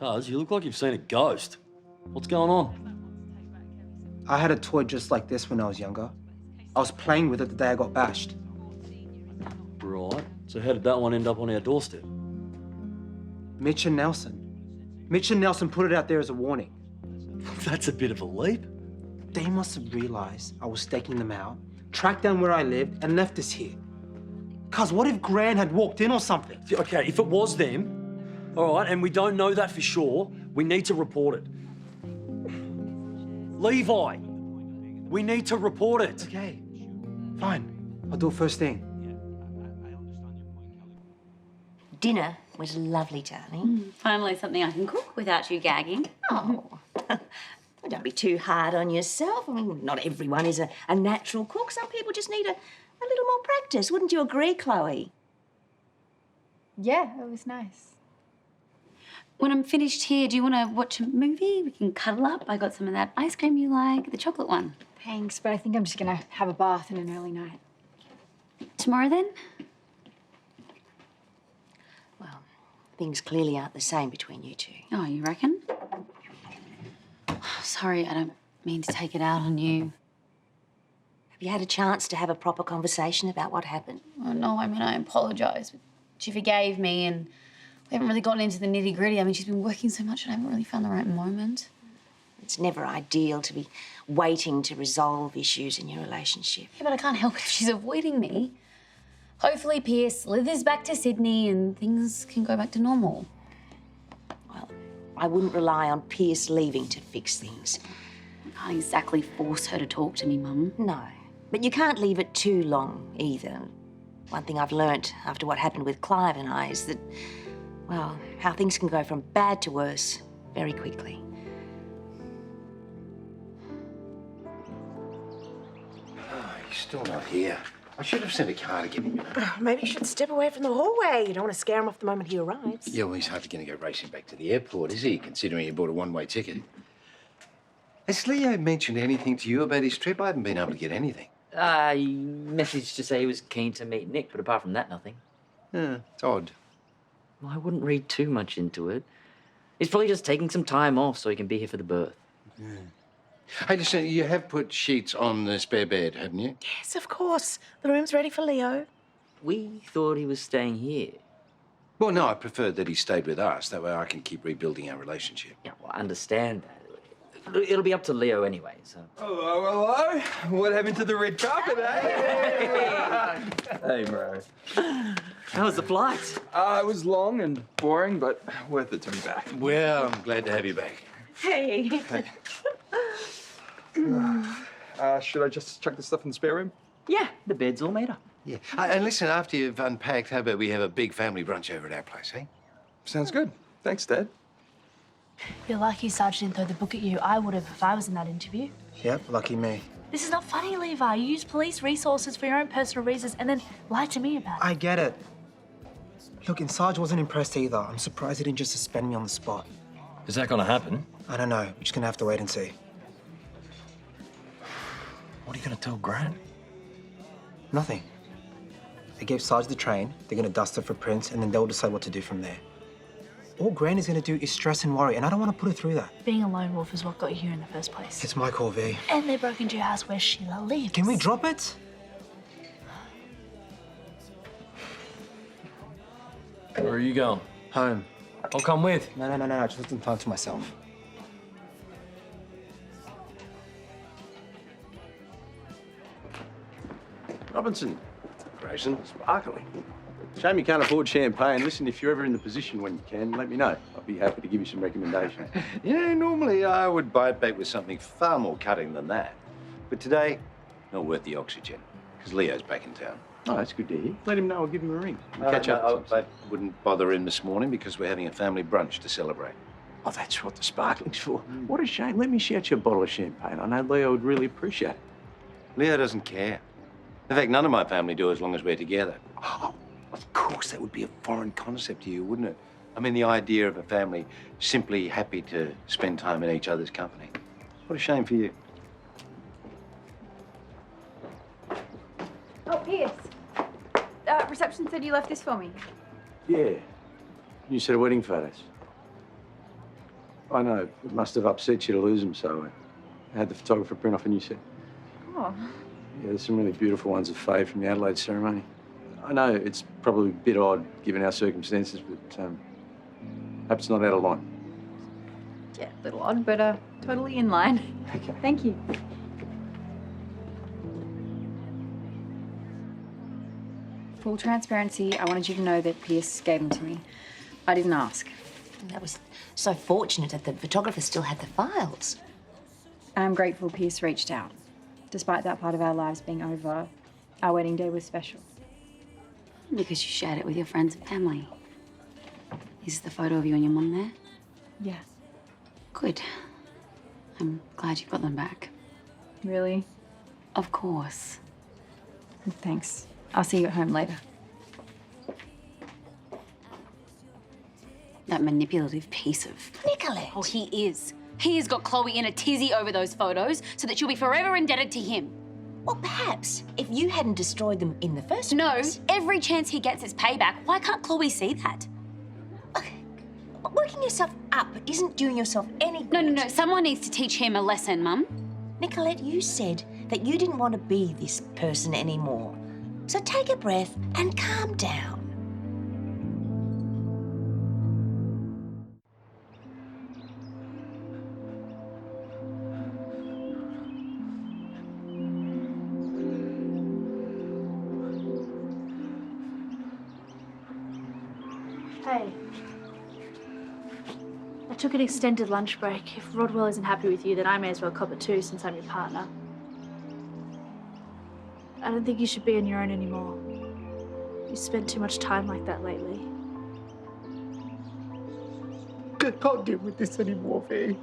Cuz, you look like you've seen a ghost. What's going on? I had a toy just like this when I was younger. I was playing with it the day I got bashed. Right. So how did that one end up on our doorstep? Mitch and Nelson. Mitch and Nelson put it out there as a warning. That's a bit of a leap. They must have realized I was staking them out, tracked down where I lived, and left us here. Cuz, what if Gran had walked in or something? Okay, if it was them, all right, and we don't know that for sure, we need to report it. Levi, we need to report it. Okay, fine. I'll do it first thing. Dinner was lovely, darling. Finally something I can cook without you gagging. Oh, don't be too hard on yourself. I mean, not everyone is a natural cook. Some people just need a little more practice. Wouldn't you agree, Chloe? Yeah, it was nice. When I'm finished here, do you want to watch a movie? We can cuddle up. I got some of that ice cream you like, the chocolate one. Thanks, but I think I'm just gonna have a bath and an early night. Tomorrow then? Well, things clearly aren't the same between you two. Oh, you reckon? Sorry, I don't mean to take it out on you. Have you had a chance to have a proper conversation about what happened? Oh, no, I mean, I apologise. She forgave me and we haven't really gotten into the nitty-gritty. I mean, she's been working so much and I haven't really found the right moment. It's never ideal to be waiting to resolve issues in your relationship. Yeah, but I can't help it if she's avoiding me. Hopefully Pierce slithers back to Sydney and things can go back to normal. Well, I wouldn't rely on Pierce leaving to fix things. I can't exactly force her to talk to me, Mum. No, but you can't leave it too long either. One thing I've learnt after what happened with Clive and I is that, well, how things can go from bad to worse very quickly. Oh, he's still not here. I should have sent a car to get him. Maybe you should step away from the hallway. You don't want to scare him off the moment he arrives. Yeah, well, he's hardly going to go racing back to the airport, is he? Considering he bought a one-way ticket. Has Leo mentioned anything to you about his trip? I haven't been able to get anything. He messaged to say he was keen to meet Nick, but apart from that, nothing. Yeah, it's odd. Well, I wouldn't read too much into it. He's probably just taking some time off so he can be here for the birth. Yeah. Hey, listen, you have put sheets on the spare bed, haven't you? Yes, of course. The room's ready for Leo. We thought he was staying here. Well, no, I prefer that he stayed with us. That way I can keep rebuilding our relationship. Yeah, well, I understand that. It'll be up to Leo anyway, so... Hello, hello. What happened to the red carpet, eh? Hey, bro. How was the flight? It was long and boring, but worth it to be back. Well, I'm glad to have you back. Hey. Should I just chuck the stuff in the spare room? Yeah, the bed's all made up. Yeah. And listen, after you've unpacked, how about we have a big family brunch over at our place, eh? Sounds good. Thanks, Dad. You're lucky Sarge didn't throw the book at you. I would have if I was in that interview. Yep, lucky me. This is not funny, Levi. You use police resources for your own personal reasons and then lie to me about it. I get it. Look, and Sarge wasn't impressed either. I'm surprised he didn't just suspend me on the spot. Is that gonna happen? I don't know. We're just gonna have to wait and see. What are you gonna tell Gran? Nothing. They gave Sarge the train, they're gonna dust it for prints, and then they'll decide what to do from there. All Gran is gonna do is stress and worry, and I don't want to put her through that. Being a lone wolf is what got you here in the first place. It's my call, V. And they broke into your house where Sheila lives. Can we drop it? Where are you going? Home. I'll come with. No, just let some time to myself. Robinson. Greyson. Sparkling. Shame you can't afford champagne. Listen, if you're ever in the position when you can, let me know. I'll be happy to give you some recommendations. You know, normally I would buy it back with something far more cutting than that. But today, not worth the oxygen, because Leo's back in town. Oh, that's good to hear. Let him know. I'll give him a ring. We'll catch up. I wouldn't bother him this morning because we're having a family brunch to celebrate. Oh, that's what the sparkling's for. What a shame. Let me shout you a bottle of champagne. I know Leo would really appreciate it. Leo doesn't care. In fact, none of my family do as long as we're together. Oh, Of course, that would be a foreign concept to you, wouldn't it? I mean, the idea of a family simply happy to spend time in each other's company. What a shame for you. Oh, Pierce. Reception said you left this for me. yeah. New set of wedding photos. I know. It must have upset you to lose them, so I had the photographer print off a new set. Oh. Yeah, there's some really beautiful ones of Faye from the Adelaide ceremony. I know it's probably a bit odd given our circumstances, but perhaps not out of line. Yeah, a little odd, but totally in line. Okay. Thank you. Full transparency, I wanted you to know that Pierce gave them to me. I didn't ask. That was so fortunate that the photographer still had the files. I'm grateful Pierce reached out. Despite that part of our lives being over, our wedding day was special. Because you shared it with your friends and family. Is the photo of you and your mum there? Yeah. Good. I'm glad you got them back. Really? Of course. Thanks. I'll see you at home later. That manipulative piece of... Nicolette! Oh, he is. He has got Chloe in a tizzy over those photos so that she'll be forever indebted to him. Well, perhaps if you hadn't destroyed them in the first No, place. every chance he gets is payback. Why can't Chloe see that? Working yourself up isn't doing yourself any good. No. Someone needs to teach him a lesson, Mum. Nicolette, you said that you didn't want to be this person anymore. So take a breath and calm down. Hey. I took an extended lunch break. If Rodwell isn't happy with you, then I may as well cop it too, since I'm your partner. I don't think you should be on your own anymore. You spent too much time like that lately. I can't deal with this anymore, V.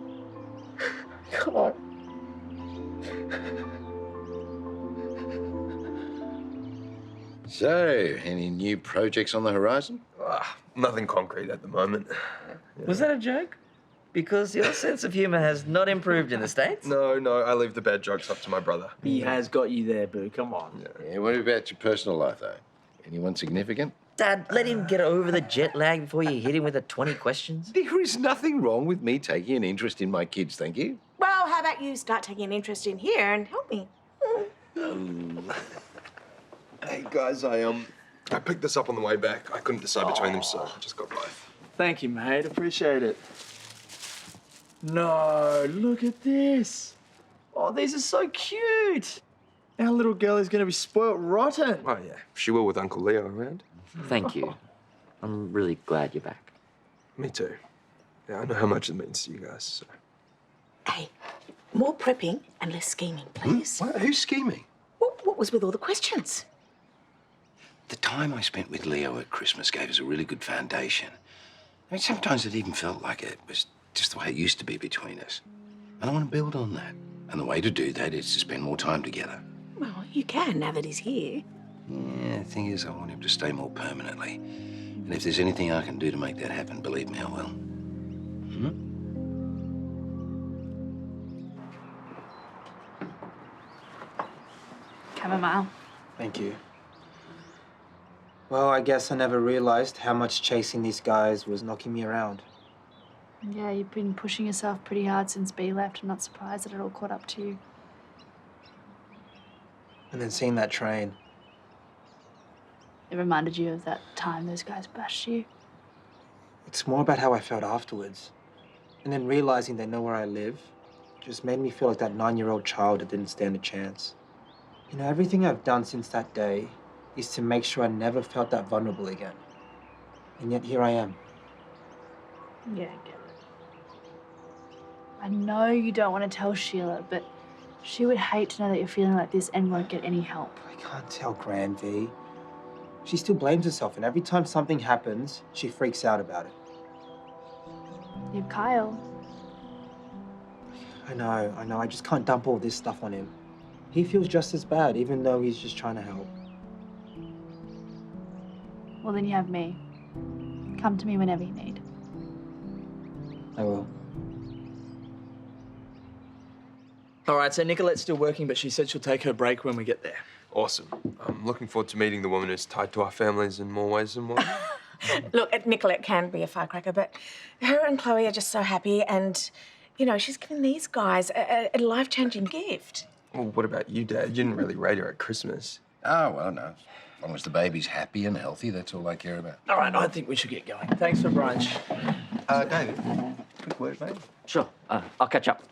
I can't. So, any new projects on the horizon? Nothing concrete at the moment. Was that a joke? Because your sense of humour has not improved in the States? No, I leave the bad jokes up to my brother. He has got you there, boo. Come on. Yeah, what about your personal life, though? Anyone significant? Dad, let him get over the jet lag before you hit him with the 20 questions. There is nothing wrong with me taking an interest in my kids, thank you. Well, how about you start taking an interest in here and help me? Hey, guys, I picked this up on the way back. I couldn't decide between them, so I just got both. Thank you, mate. Appreciate it. No, look at this. Oh, these are so cute. Our little girl is going to be spoilt rotten. Oh, yeah. She will with Uncle Leo around. Thank you. I'm really glad you're back. Me too. Yeah, I know how much it means to you guys, so. Hey, more prepping and less scheming, please. What? Who's scheming? What was with all the questions? The time I spent with Leo at Christmas gave us a really good foundation. I mean, sometimes it even felt like it was just the way it used to be between us. And I want to build on that. And the way to do that is to spend more time together. Well, you can now that he's here. Yeah, the thing is, I want him to stay more permanently. And if there's anything I can do to make that happen, believe me, I will. Chamomile. Thank you. Well, I guess I never realized how much chasing these guys was knocking me around. Yeah, you've been pushing yourself pretty hard since B left. I'm not surprised that it all caught up to you. And then seeing that train. It reminded you of that time those guys bashed you. It's more about how I felt afterwards. And then realizing they know where I live just made me feel like that 9-year-old child that didn't stand a chance. You know, everything I've done since that day is to make sure I never felt that vulnerable again. And yet here I am. Yeah, I get it. I know you don't want to tell Sheila, but she would hate to know that you're feeling like this and won't get any help. I can't tell Gran V. She still blames herself, and every time something happens, she freaks out about it. You have Kyle. I know. I just can't dump all this stuff on him. He feels just as bad, even though he's just trying to help. Well, then you have me. Come to me whenever you need. I will. All right, so Nicolette's still working, but she said she'll take her break when we get there. Awesome. I'm looking forward to meeting the woman who's tied to our families in more ways than one. Look, Nicolette can be a firecracker, but her and Chloe are just so happy and, you know, she's giving these guys a life-changing gift. Well, what about you, Dad? You didn't really rate her at Christmas. Oh, well, no. As long as the baby's happy and healthy, that's all I care about. All right, I think we should get going. Thanks for brunch. David, quick word, mate. Sure, I'll catch up.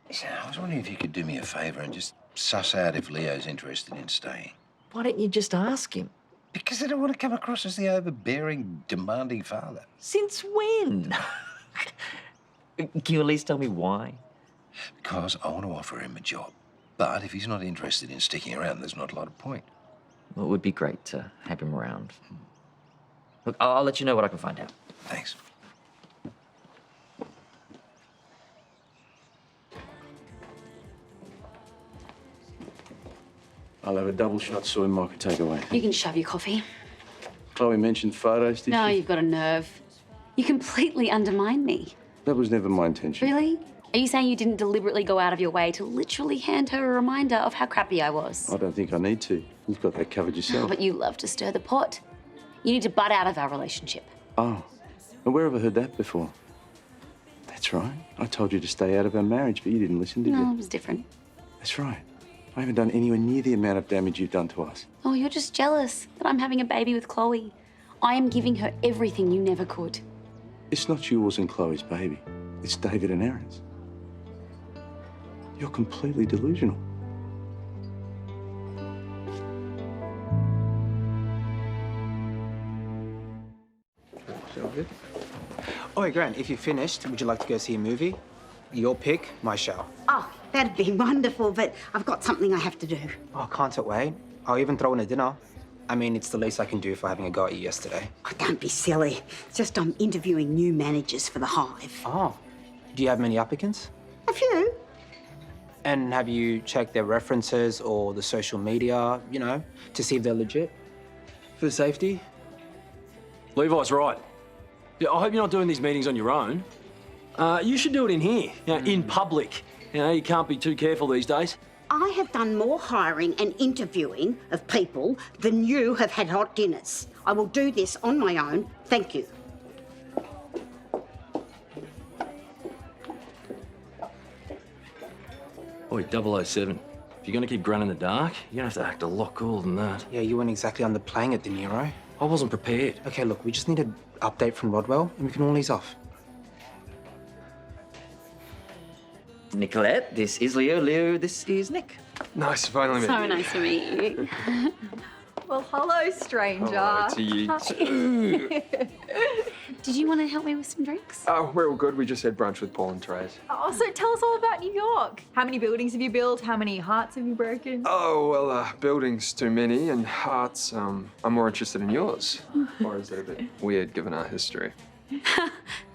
Listen, I was wondering if you could do me a favour and just suss out if Leo's interested in staying. Why don't you just ask him? Because I don't want to come across as the overbearing, demanding father. Since when? Can you at least tell me why? Because I want to offer him a job. But if he's not interested in sticking around, there's not a lot of point. Well, it would be great to have him around. Look, I'll let you know what I can find out. Thanks. I'll have a double shot soy mocha takeaway. You can shove your coffee. Chloe mentioned photos, did No, she? you've got a nerve. You completely undermined me. That was never my intention. Really? Are you saying you didn't deliberately go out of your way to literally hand her a reminder of how crappy I was? I don't think I need to. You've got that covered yourself. But you love to stir the pot. You need to butt out of our relationship. Oh, and where have I heard that before? That's right. I told you to stay out of our marriage, but you didn't listen, did No, you? it was different. That's right. I haven't done anywhere near the amount of damage you've done to us. Oh, you're just jealous that I'm having a baby with Chloe. I am giving her everything you never could. It's not yours and Chloe's baby. It's David and Erin's. You're completely delusional. So good. Oh, Grant, if you're finished, would you like to go see a movie? Your pick, my show. Oh, that'd be wonderful, but I've got something I have to do. Oh, can't it wait? I'll even throw in a dinner. I mean, it's the least I can do for having a go at you yesterday. Oh, don't be silly. It's just I'm interviewing new managers for the Hive. Oh, do you have many applicants? A few. And have you checked their references or the social media, you know, to see if they're legit? For safety? Levi's right. Yeah, I hope you're not doing these meetings on your own. You should do it in here, you know, in public. You know, you can't be too careful these days. I have done more hiring and interviewing of people than you have had hot dinners. I will do this on my own. Thank you. Oi, 007. If you're going to keep Brennan in the dark, you're going to have to act a lot cooler than that. Yeah, you weren't exactly underplaying it, De Niro. I wasn't prepared. Okay, look, we just need an update from Rodwell and we can all ease off. Nicolette, this is Leo. Leo, this is Nick. Nice to finally meet So you. nice to meet you. Well, hello, stranger. Hello to you too. Did you want to help me with some drinks? Oh, we're all good. We just had brunch with Paul and Terese. Oh, so tell us all about New York. How many buildings have you built? How many hearts have you broken? Oh, well, buildings too many, and hearts, I'm more interested in yours. Or is that a bit weird given our history?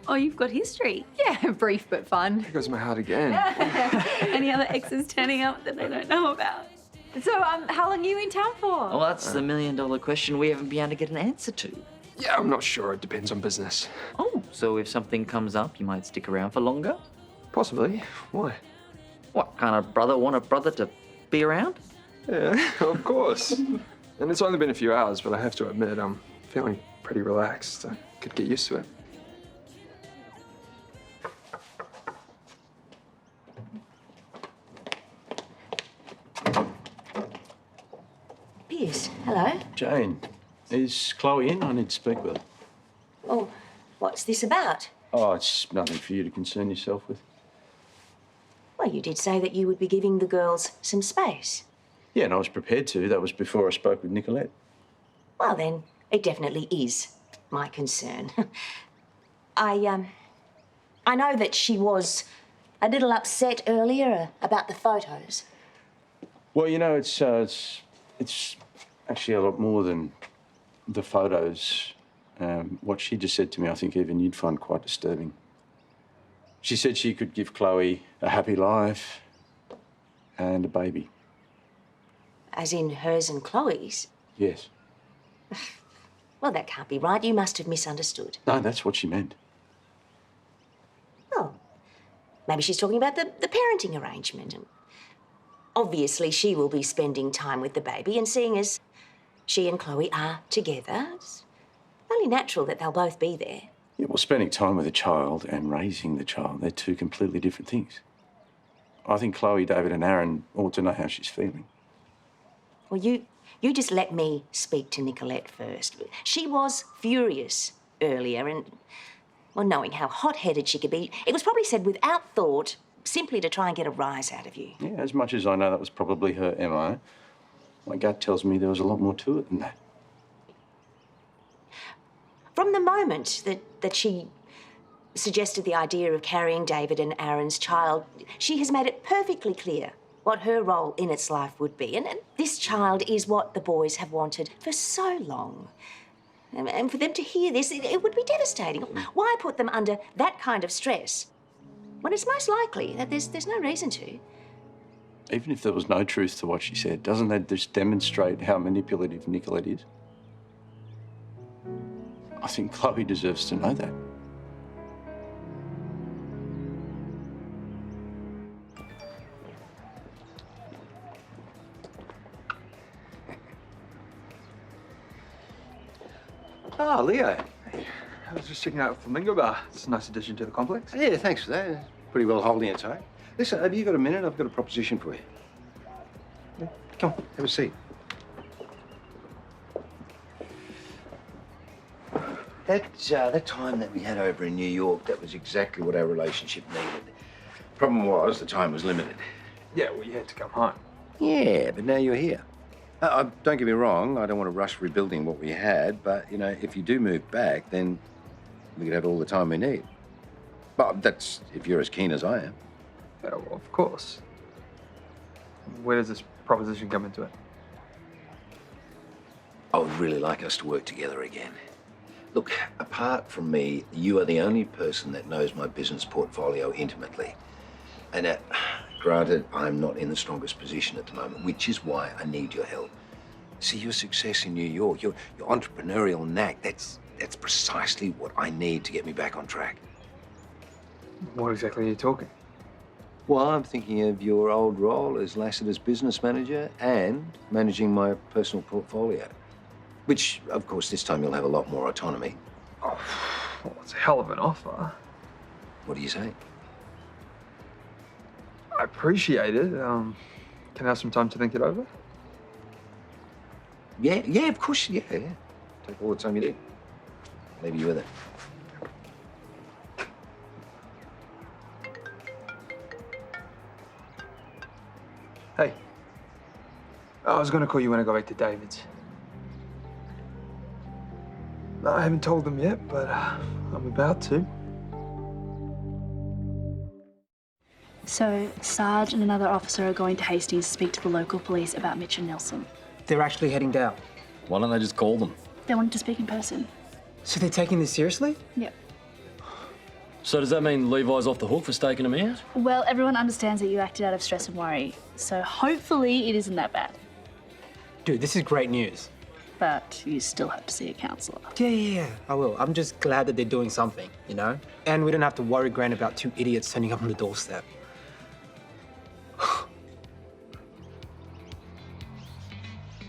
Oh, you've got history. Yeah, brief but fun. There goes my heart again. Any other exes turning up that they don't know about? So, how long are you in town for? Well, that's the million-dollar question we haven't been able to get an answer to. Yeah, I'm not sure. It depends on business. Oh, so if something comes up, you might stick around for longer? Possibly. Why? What kind of brother want a brother to be around? Yeah, of course. And it's only been a few hours, but I have to admit, I'm feeling pretty relaxed. I could get used to it. Piers, hello. Jane, is Chloe in? I need to speak with her. Oh, what's this about? Oh, it's nothing for you to concern yourself with. Well, you did say that you would be giving the girls some space. Yeah, and I was prepared to. That was before I spoke with Nicolette. Well, then, it definitely is my concern. I know that she was a little upset earlier about the photos. Well, you know, it's actually a lot more than the photos. What she just said to me, I think even you'd find quite disturbing. She said she could give Chloe a happy life and a baby. As in hers and Chloe's? Yes. Well, that can't be right. You must have misunderstood. No, that's what she meant. Oh, maybe she's talking about the parenting arrangement. And obviously, she will be spending time with the baby, and seeing as she and Chloe are together. It's only natural that they'll both be there. Yeah, well, spending time with a child and raising the child, they're two completely different things. I think Chloe, David and Aaron ought to know how she's feeling. Well, you just let me speak to Nicolette first. She was furious earlier and, well, knowing how hot-headed she could be, it was probably said without thought, simply to try and get a rise out of you. Yeah, as much as I know that was probably her MO, my gut tells me there was a lot more to it than that. From the moment that she suggested the idea of carrying David and Aaron's child, she has made it perfectly clear what her role in its life would be. And this child is what the boys have wanted for so long. And for them to hear this, it would be devastating. Why put them under that kind of stress when it's most likely that there's no reason to? Even if there was no truth to what she said, doesn't that just demonstrate how manipulative Nicolette is? I think Chloe deserves to know that. Ah, Leo. I was just checking out Flamingo Bar. It's a nice addition to the complex. Yeah, thanks for that. Pretty well holding its own. Listen, have you got a minute? I've got a proposition for you. Yeah, come on, have a seat. That time that we had over in New York, that was exactly what our relationship needed. Problem was, the time was limited. Yeah, well, you had to come home. Yeah, but now you're here. Don't get me wrong, I don't want to rush rebuilding what we had, but, you know, if you do move back, then we could have all the time we need. But that's if you're as keen as I am. Yeah, well, of course. Where does this proposition come into it? I would really like us to work together again. Look, apart from me, you are the only person that knows my business portfolio intimately. And granted, I'm not in the strongest position at the moment, which is why I need your help. See, your success in New York, your entrepreneurial knack, that's precisely what I need to get me back on track. What exactly are you talking? Well, I'm thinking of your old role as Lassiter's business manager and managing my personal portfolio. Which, of course, this time you'll have a lot more autonomy. Oh, well, it's a hell of an offer. What do you say? I appreciate it. Can I have some time to think it over? Yeah, of course, yeah. Take all the time you need. Leave you with it. Hey. I was going to call you when I go back to David's. No, I haven't told them yet, but I'm about to. So, Sarge and another officer are going to Hastings to speak to the local police about Mitch and Nelson. They're actually heading down. Why don't they just call them? They wanted to speak in person. So they're taking this seriously? Yep. So does that mean Levi's off the hook for staking them out? Well, everyone understands that you acted out of stress and worry, so hopefully it isn't that bad. Dude, this is great news. But you still have to see a counsellor. Yeah, I will. I'm just glad that they're doing something, you know? And we don't have to worry Gran about two idiots turning up on the doorstep.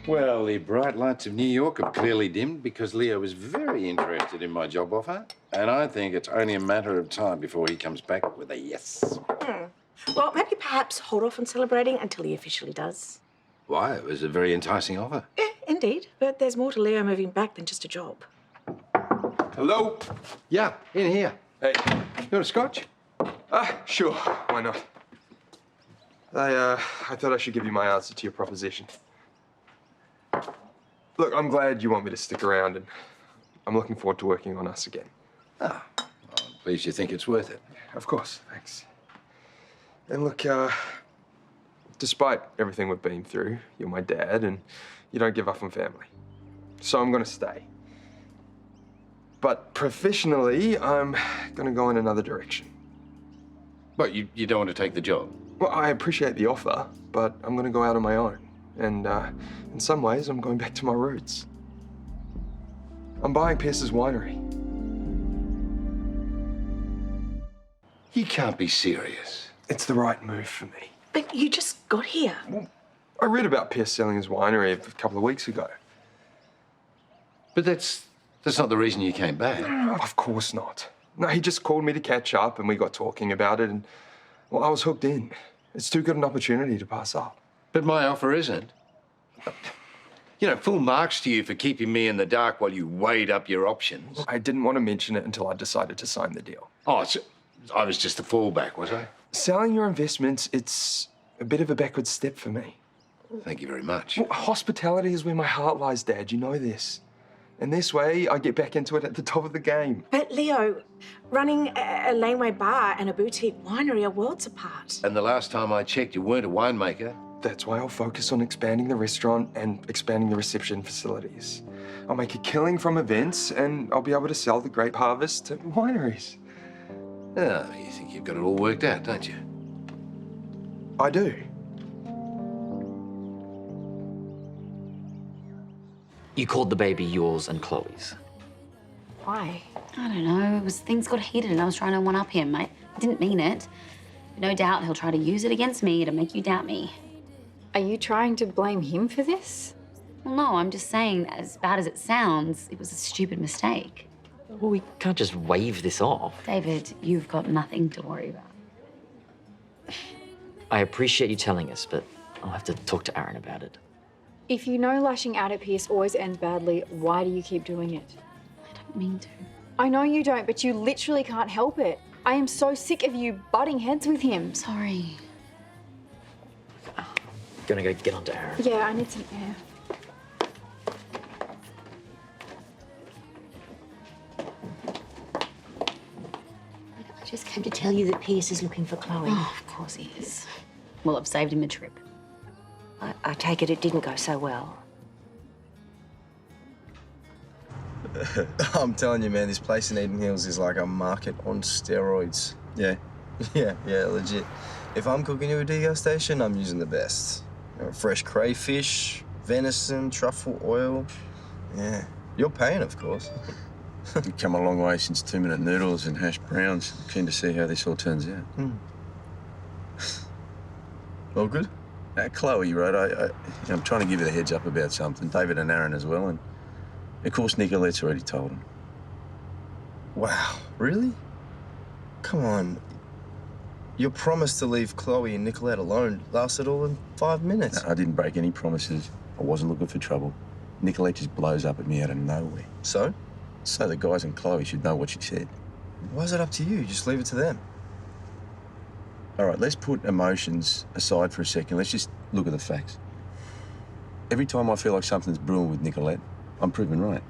Well, the bright lights of New York have clearly dimmed because Leo was very interested in my job offer. And I think it's only a matter of time before he comes back with a yes. Well, maybe perhaps hold off on celebrating until he officially does. Why? It was a very enticing offer. Yeah, indeed. But there's more to Leo moving back than just a job. Hello? Yeah, in here. Hey. You want a scotch? Sure. Why not? I thought I should give you my answer to your proposition. Look, I'm glad you want me to stick around, and I'm looking forward to working on us again. Well, I'm pleased you think it's worth it. Of course, thanks. And look, despite everything we've been through, you're my dad, and you don't give up on family. So I'm gonna stay. But professionally, I'm gonna go in another direction. But you don't want to take the job? Well, I appreciate the offer, but I'm gonna go out on my own. And in some ways, I'm going back to my roots. I'm buying Pierce's winery. You can't be serious. It's the right move for me. But you just got here. Well, I read about Pierce selling his winery a couple of weeks ago. But that's not the reason you came back. Of course not. No, he just called me to catch up and we got talking about it and, well, I was hooked in. It's too good an opportunity to pass up. But my offer isn't. You know, full marks to you for keeping me in the dark while you weighed up your options. I didn't want to mention it until I decided to sign the deal. Oh, so I was just a fallback, was I? Selling your investments, it's a bit of a backward step for me. Thank you very much. Well, hospitality is where my heart lies, Dad. You know this. And this way, I get back into it at the top of the game. But Leo, running a laneway bar and a boutique winery are worlds apart. And the last time I checked, you weren't a winemaker. That's why I'll focus on expanding the restaurant and expanding the reception facilities. I'll make a killing from events and I'll be able to sell the grape harvest to wineries. Oh, you think you've got it all worked out, don't you? I do. You called the baby yours and Chloe's. Why? I don't know. It was things got heated and I was trying to one-up him. I didn't mean it. But no doubt he'll try to use it against me to make you doubt me. Are you trying to blame him for this? Well, no, I'm just saying, as bad as it sounds, it was a stupid mistake. Well, we can't just wave this off. David, you've got nothing to worry about. I appreciate you telling us, but I'll have to talk to Aaron about it. If you know lashing out at Pierce always ends badly, why do you keep doing it? I don't mean to. I know you don't, but you literally can't help it. I am so sick of you butting heads with him. Sorry. Gonna go get onto Aaron. Yeah, I need some air. I just came to tell you that Pierce is looking for Chloe. Oh, of course he is. Well, I've saved him a trip. I take it didn't go so well. I'm telling you, man, this place in Eden Hills is like a market on steroids. Yeah. Yeah, legit. If I'm cooking you a degustation, I'm using the best. You know, fresh crayfish, venison, truffle oil. Yeah. You're paying, of course. We've come a long way since 2-minute noodles and hash browns. Keen to see how this all turns out. All good? Chloe, right? I'm trying to give you the heads up about something. David and Aaron as well, and of course Nicolette's already told him. Wow, really? Come on. Your promise to leave Chloe and Nicolette alone lasted all in 5 minutes. No, I didn't break any promises. I wasn't looking for trouble. Nicolette just blows up at me out of nowhere. So? So the guys and Chloe should know what she said. Why is it up to you? Just leave it to them. All right, let's put emotions aside for a second. Let's just look at the facts. Every time I feel like something's brewing with Nicolette, I'm proven right.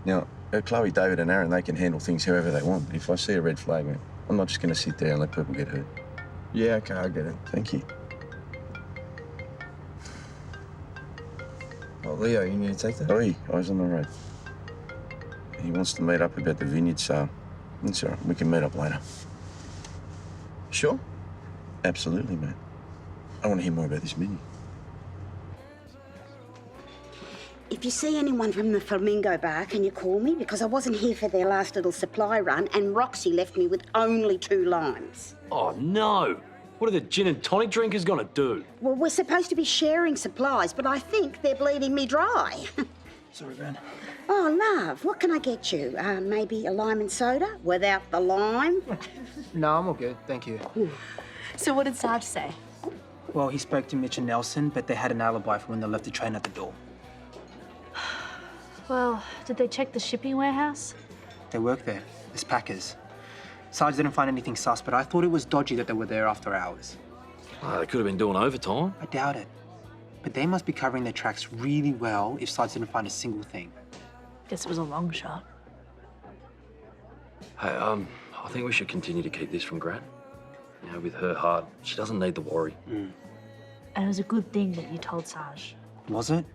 Now, Chloe, David and Aaron, they can handle things however they want. If I see a red flag, man, I'm not just going to sit there and let people get hurt. Yeah, okay, I get it. Thank you. Oh, Leo, you need to take that? Oi, eyes on the road. He wants to meet up about the vineyard sale. It's all right, we can meet up later. Sure? Absolutely, mate. I want to hear more about this menu. If you see anyone from the Flamingo Bar, can you call me? Because I wasn't here for their last little supply run and Roxy left me with only 2 limes. Oh, no. What are the gin and tonic drinkers going to do? Well, we're supposed to be sharing supplies, but I think they're bleeding me dry. Sorry, Brennan. Oh, love, what can I get you? Maybe a lime and soda without the lime? No, I'm all good, thank you. So what did Sarge say? Well, he spoke to Mitch and Nelson, but they had an alibi for when they left the train at the door. Well, did they check the shipping warehouse? They work there, as packers. Sarge didn't find anything sus, but I thought it was dodgy that they were there after hours. Oh, they could have been doing overtime. I doubt it. But they must be covering their tracks really well if Sarge didn't find a single thing. Guess it was a long shot. Hey, I think we should continue to keep this from Gran. You know, with her heart, she doesn't need the worry. And it was a good thing that you told Sarge. Was it?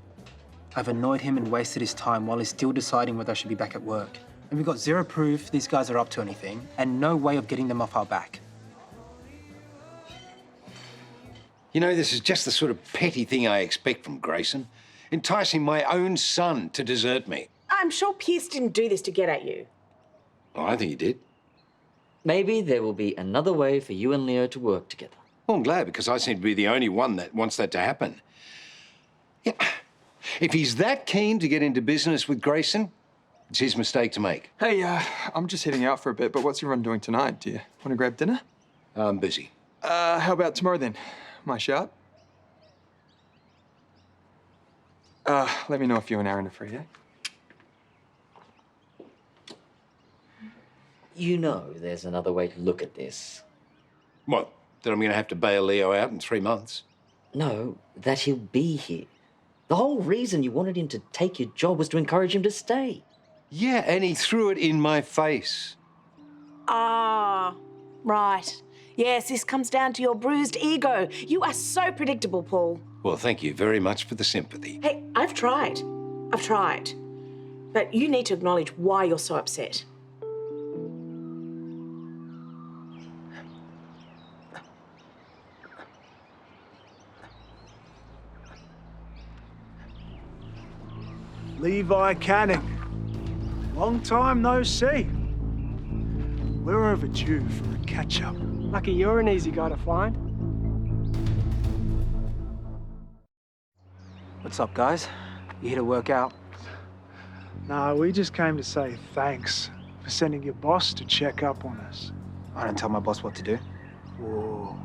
I've annoyed him and wasted his time while he's still deciding whether I should be back at work. And we've got zero proof these guys are up to anything, and no way of getting them off our back. You know, this is just the sort of petty thing I expect from Greyson. Enticing my own son to desert me. I'm sure Pierce didn't do this to get at you. Oh, I think he did. Maybe there will be another way for you and Leo to work together. Well, I'm glad, because I seem to be the only one that wants that to happen. Yeah, If he's that keen to get into business with Greyson, it's his mistake to make. Hey, I'm just heading out for a bit, but what's everyone doing tonight? Do you want to grab dinner? I'm busy. How about tomorrow then? My shout? Let me know if you and Aaron are free, yeah? You know there's another way to look at this. What? That I'm going to have to bail Leo out in 3 months? No, that he'll be here. The whole reason you wanted him to take your job was to encourage him to stay. Yeah, and he threw it in my face. Ah, right. Yes, this comes down to your bruised ego. You are so predictable, Paul. Well, thank you very much for the sympathy. Hey, I've tried. But you need to acknowledge why you're so upset. Levi Canning. Long time no see. We're overdue for a catch-up. Lucky you're an easy guy to find. What's up, guys? You here to work out? Nah, we just came to say thanks for sending your boss to check up on us. I don't tell my boss what to do. Whoa,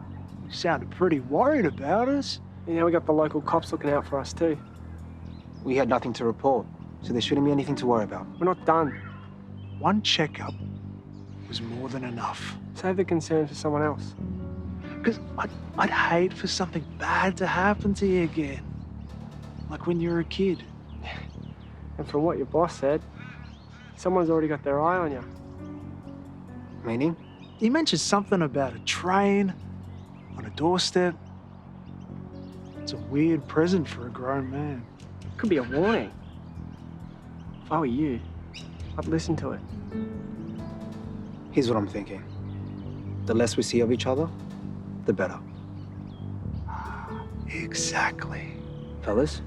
you sounded pretty worried about us. Yeah, we got the local cops looking out for us too. We had nothing to report, so there shouldn't be anything to worry about. We're not done. One checkup was more than enough. Save the concern for someone else. Because I'd hate for something bad to happen to you again. Like when you were a kid. And from what your boss said, someone's already got their eye on you. Meaning? He mentioned something about a train on a doorstep. It's a weird present for a grown man. Could be a warning. If I were you, I'd listen to it. Here's what I'm thinking. The less we see of each other, the better. Exactly. Fellas?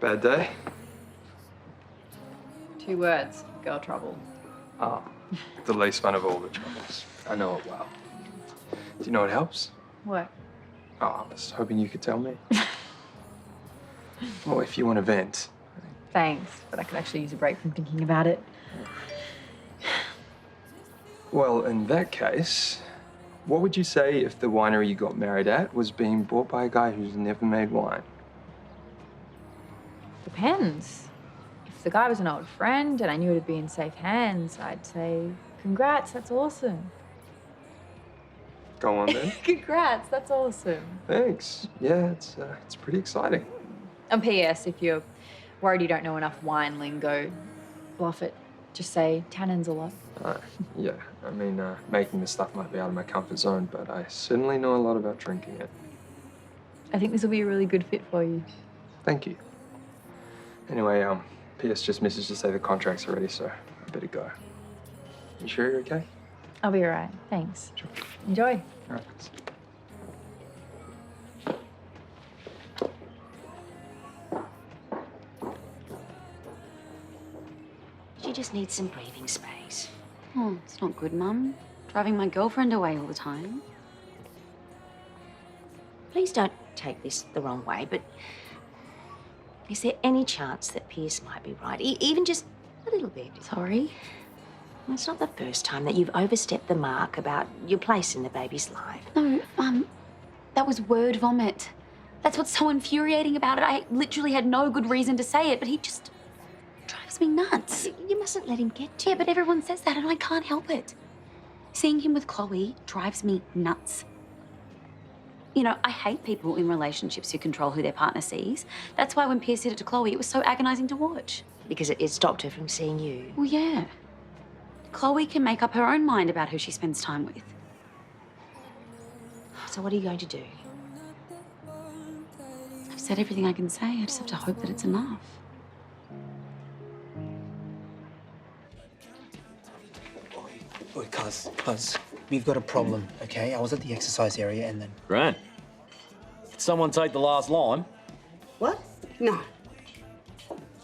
Bad day? 2 words, girl trouble. Ah, the least fun of all the troubles. I know it well. Do you know what helps? What? Oh, I was hoping you could tell me. Well, if you want to vent. Thanks, but I could actually use a break from thinking about it. Well, in that case, what would you say if the winery you got married at was being bought by a guy who's never made wine? Depends. If the guy was an old friend and I knew it'd be in safe hands, I'd say, congrats, that's awesome. Go on then. Congrats, that's awesome. Thanks. Yeah, it's pretty exciting. And P.S., if you're worried you don't know enough wine lingo, bluff it. Just say, tannins a lot. Yeah, I mean, making this stuff might be out of my comfort zone, but I certainly know a lot about drinking it. I think this will be a really good fit for you. Thank you. Anyway, P.S. just messaged to say the contract's are ready, so I better go. You sure you're okay? I'll be all right. Thanks. Sure. Enjoy. All right. She just needs some breathing space. Oh, it's not good, Mum. Driving my girlfriend away all the time. Please don't take this the wrong way, but is there any chance that Pierce might be right? Even just a little bit. Sorry? Well, it's not the first time that you've overstepped the mark about your place in the baby's life. No, Mum. That was word vomit. That's what's so infuriating about it. I literally had no good reason to say it, but he just drives me nuts. You mustn't let him get to Yeah, but everyone says that and I can't help it. Seeing him with Chloe drives me nuts. You know, I hate people in relationships who control who their partner sees. That's why when Pierce did it to Chloe, it was so agonising to watch. Because it stopped her from seeing you. Well, yeah. Chloe can make up her own mind about who she spends time with. So what are you going to do? I've said everything I can say. I just have to hope that it's enough. Oi, cuz, we've got a problem, okay? I was at the exercise area and then... Gran, someone take the last line? What? No.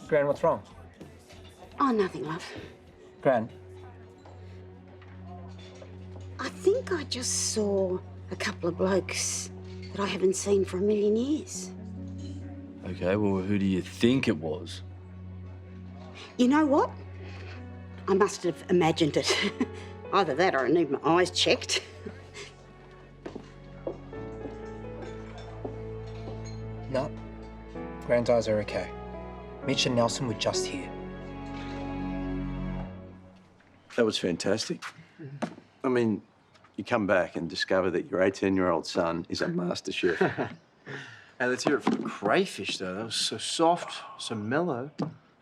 Gran, what's wrong? Oh, nothing, love. Gran, I think I just saw a couple of blokes that I haven't seen for a million years. Okay, well, who do you think it was? You know what? I must have imagined it. Either that or I need my eyes checked. no. Gran's eyes are okay. Mitch and Nelson were just here. That was fantastic. I mean, you come back and discover that your 18-year-old son is a master chef. Hey, let's hear it for the crayfish, though. That was so soft, so mellow.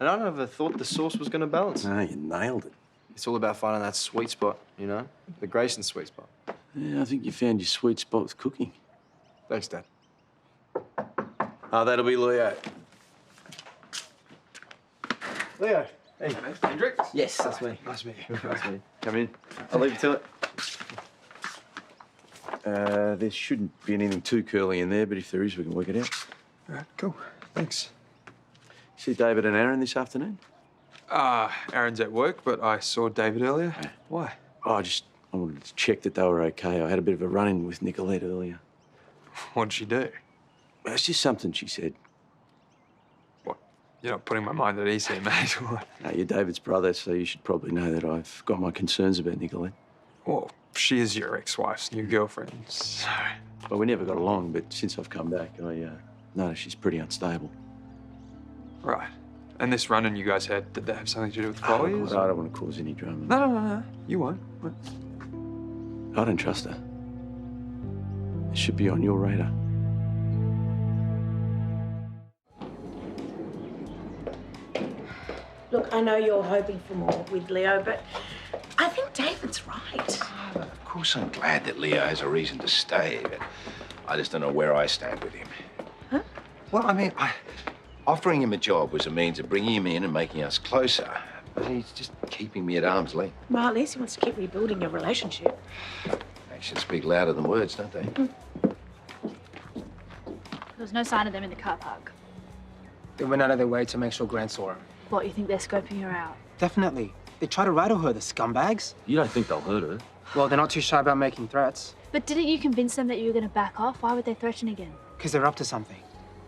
And I never thought the sauce was going to balance. No, you nailed it. It's all about finding that sweet spot, you know? The Greyson sweet spot. Yeah, I think you found your sweet spot with cooking. Thanks, Dad. Oh, that'll be Leo. Leo. Hey, Hendrix? Yes, that's me. Nice to meet you. Nice to meet you. Come in. I'll leave you to it. There shouldn't be anything too curly in there, but if there is, we can work it out. All right, cool. Thanks. See David and Aaron this afternoon? Aaron's at work, but I saw David earlier. Why? Oh, I wanted to check that they were okay. I had a bit of a run-in with Nicolette earlier. What'd she do? It's just something she said. What? You're not putting my mind at ease here, mate. What? No, you're David's brother, so you should probably know that I've got my concerns about Nicolette. Well, she is your ex-wife's new girlfriend, so... Well, we never got along, but since I've come back, I noticed she's pretty unstable. Right. And this run-in you guys had, did that have something to do with Chloe? I don't want to cause any drama. No. You won't. What? I don't trust her. It should be on your radar. Look, I know you're hoping for more with Leo, but I think David's right. Of course, I'm glad that Leo has a reason to stay, but I just don't know where I stand with him. Huh? Well, I mean, offering him a job was a means of bringing him in and making us closer. But he's just keeping me at arm's length. Well, at least he wants to keep rebuilding your relationship. Actions speak louder than words, don't they? There was no sign of them in the car park. They went out of their way to make sure Gran saw him. What, you think they're scoping her out? Definitely. They try to rattle her, the scumbags. You don't think they'll hurt her? Well, they're not too shy about making threats. But didn't you convince them that you were going to back off? Why would they threaten again? Because they're up to something.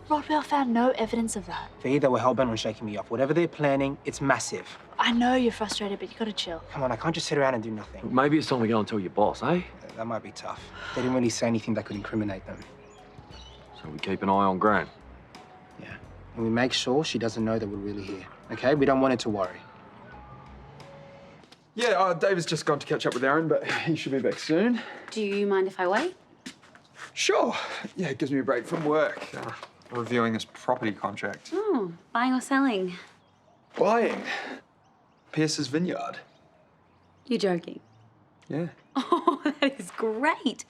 Rodwell found no evidence of that. They either were hell-bent on shaking me off. Whatever they're planning, it's massive. I know you're frustrated, but you gotta chill. Come on, I can't just sit around and do nothing. Maybe it's time we go and tell your boss, eh? That might be tough. They didn't really say anything that could incriminate them. So we keep an eye on Gran. Yeah. And we make sure she doesn't know that we're really here, okay? We don't want her to worry. Yeah, David's just gone to catch up with Aaron, but he should be back soon. Do you mind if I wait? Sure. Yeah, it gives me a break from work. Reviewing his property contract. Oh, buying or selling? Buying. Pierce's vineyard. You're joking. Yeah. Oh, that is great.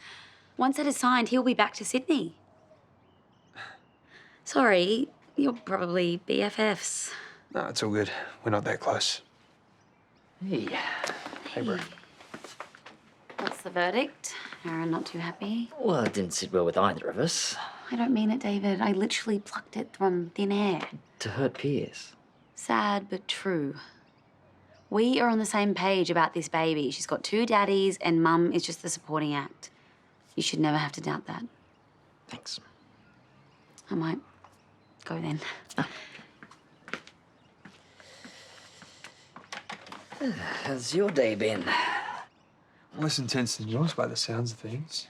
Once that is signed, he'll be back to Sydney. Sorry, you're probably BFFs. No, it's all good. We're not that close. Hey. Hey, bro. What's the verdict? Aaron not too happy? Well, it didn't sit well with either of us. I don't mean it, David. I literally plucked it from thin air. To hurt Pierce. Sad but true. We are on the same page about this baby. She's got 2 daddies and Mum is just the supporting act. You should never have to doubt that. Thanks. I might go then. How's your day been? Less intense than yours by the sounds of things.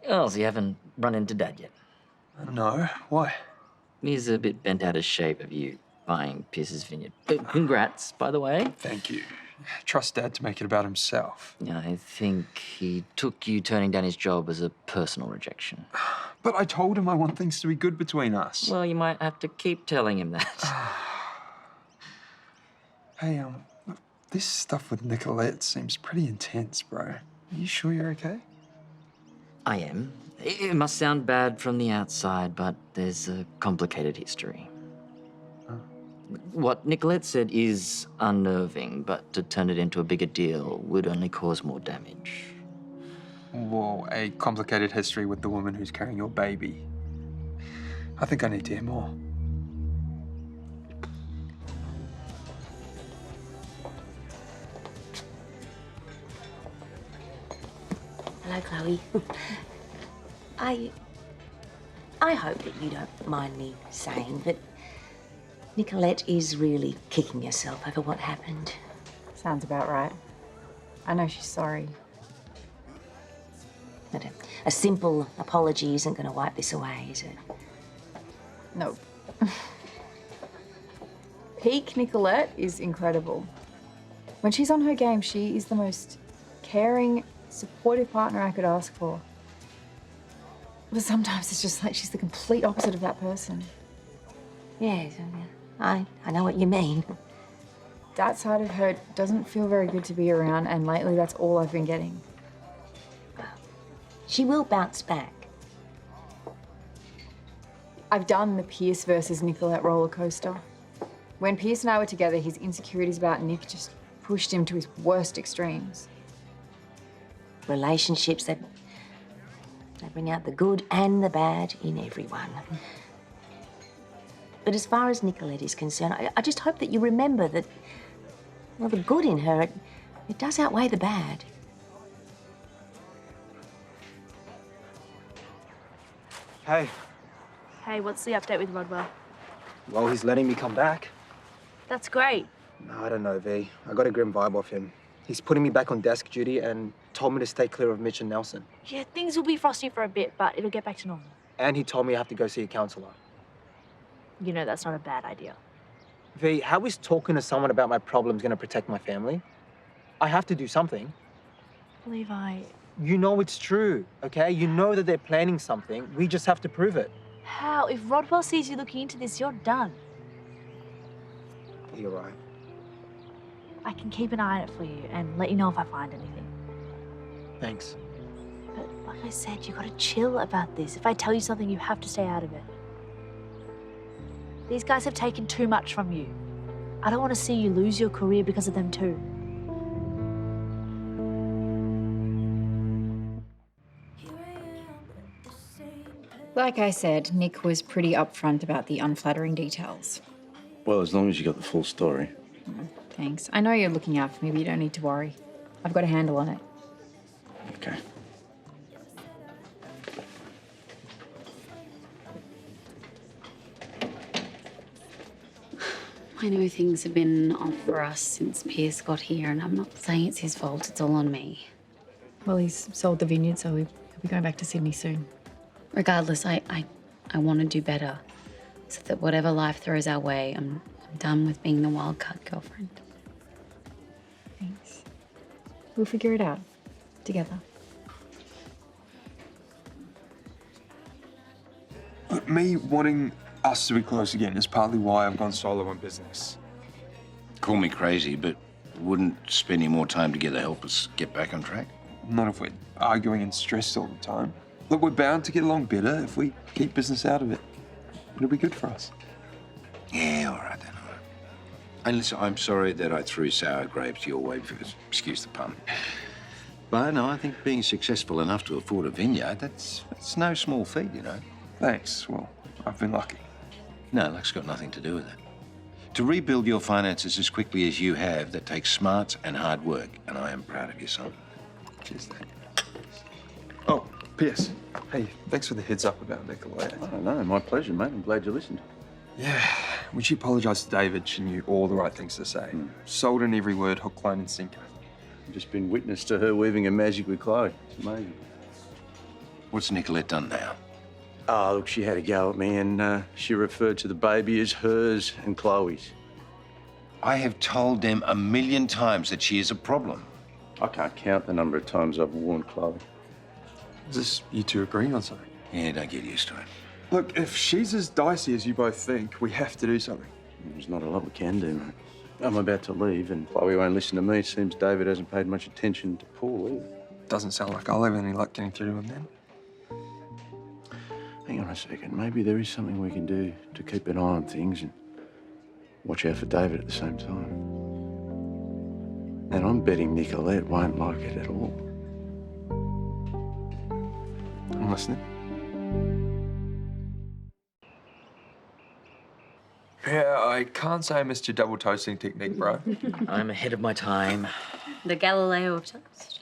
Oh, so you haven't run into Dad yet? No. Why? He's a bit bent out of shape of you buying Pierce's vineyard. Congrats, by the way. Thank you. Trust Dad to make it about himself. Yeah, I think he took you turning down his job as a personal rejection. But I told him I want things to be good between us. Well, you might have to keep telling him that. Hey, this stuff with Nicolette seems pretty intense, bro. Are you sure you're okay? I am. It must sound bad from the outside, but there's a complicated history. What Nicolette said is unnerving, but to turn it into a bigger deal would only cause more damage. Well, a complicated history with the woman who's carrying your baby. I think I need to hear more. Hello, Chloe. I hope that you don't mind me saying, but Nicolette is really kicking herself over what happened. Sounds about right. I know she's sorry. But a simple apology isn't going to wipe this away, is it? No. Peak Nicolette is incredible. When she's on her game, she is the most caring, supportive partner I could ask for. But sometimes it's just like she's the complete opposite of that person. Yes, I know what you mean. That side of her doesn't feel very good to be around, and lately that's all I've been getting. She will bounce back. I've done the Pierce versus Nicolette roller coaster. When Pierce and I were together, his insecurities about Nick just pushed him to his worst extremes. Relationships that they bring out the good and the bad in everyone. But as far as Nicolette is concerned, I just hope that you remember that, well, the good in her, it does outweigh the bad. Hey. Hey, what's the update with Rodwell? Well, he's letting me come back. That's great. No, I don't know, V. I got a grim vibe off him. He's putting me back on desk duty and told me to stay clear of Mitch and Nelson. Yeah, things will be frosty for a bit, but it'll get back to normal. And he told me I have to go see a counsellor. You know that's not a bad idea. V, how is talking to someone about my problems going to protect my family? I have to do something. Levi... You know it's true, okay? You know that they're planning something. We just have to prove it. How? If Rodwell sees you looking into this, you're done. You're right. I can keep an eye on it for you and let you know if I find anything. Thanks. But like I said, you gotta chill about this. If I tell you something, you have to stay out of it. These guys have taken too much from you. I don't want to see you lose your career because of them too. Like I said, Nick was pretty upfront about the unflattering details. Well, as long as you got the full story. Thanks. I know you're looking out for me, but you don't need to worry. I've got a handle on it. Okay. I know things have been off for us since Pierce got here, and I'm not saying it's his fault. It's all on me. Well, he's sold the vineyard, so he'll be going back to Sydney soon. Regardless, I want to do better, so that whatever life throws our way, I'm done with being the wildcard girlfriend. Thanks. We'll figure it out together. Look, me wanting us to be close again is partly why I've gone solo on business. Call me crazy, but wouldn't spending more time together help us get back on track? Not if we're arguing and stressed all the time. Look, we're bound to get along better if we keep business out of it. It'll be good for us. Yeah, all right then, all right. And listen, I'm sorry that I threw sour grapes your way because, excuse the pun. But no, I think being successful enough to afford a vineyard, that's no small feat, you know. Thanks. Well, I've been lucky. No, luck's got nothing to do with it. To rebuild your finances as quickly as you have, that takes smarts and hard work, and I am proud of you, son. Cheers, Dad. Oh, Pierce. Hey, thanks for the heads up about Nicolette. Oh, no, my pleasure, mate. I'm glad you listened. Yeah, when she apologised to David, she knew all the right things to say. Sold in every word, hook, line and sinker. I've just been witness to her weaving a magic with Chloe. It's amazing. What's Nicolette done now? Oh, look, she had a go at me and she referred to the baby as hers and Chloe's. I have told them 1,000,000 times that she is a problem. I can't count the number of times I've warned Chloe. Is this you two agreeing on something? Yeah, don't get used to it. Look, if she's as dicey as you both think, we have to do something. There's not a lot we can do, mate. I'm about to leave and Chloe won't listen to me. It seems David hasn't paid much attention to Paul either. Doesn't sound like I'll have any luck getting through to him then. Hang on a second. Maybe there is something we can do to keep an eye on things and watch out for David at the same time. And I'm betting Nicolette won't like it at all. I'm listening. Yeah, I can't say I missed your double toasting technique, bro. I'm ahead of my time. The Galileo of toast.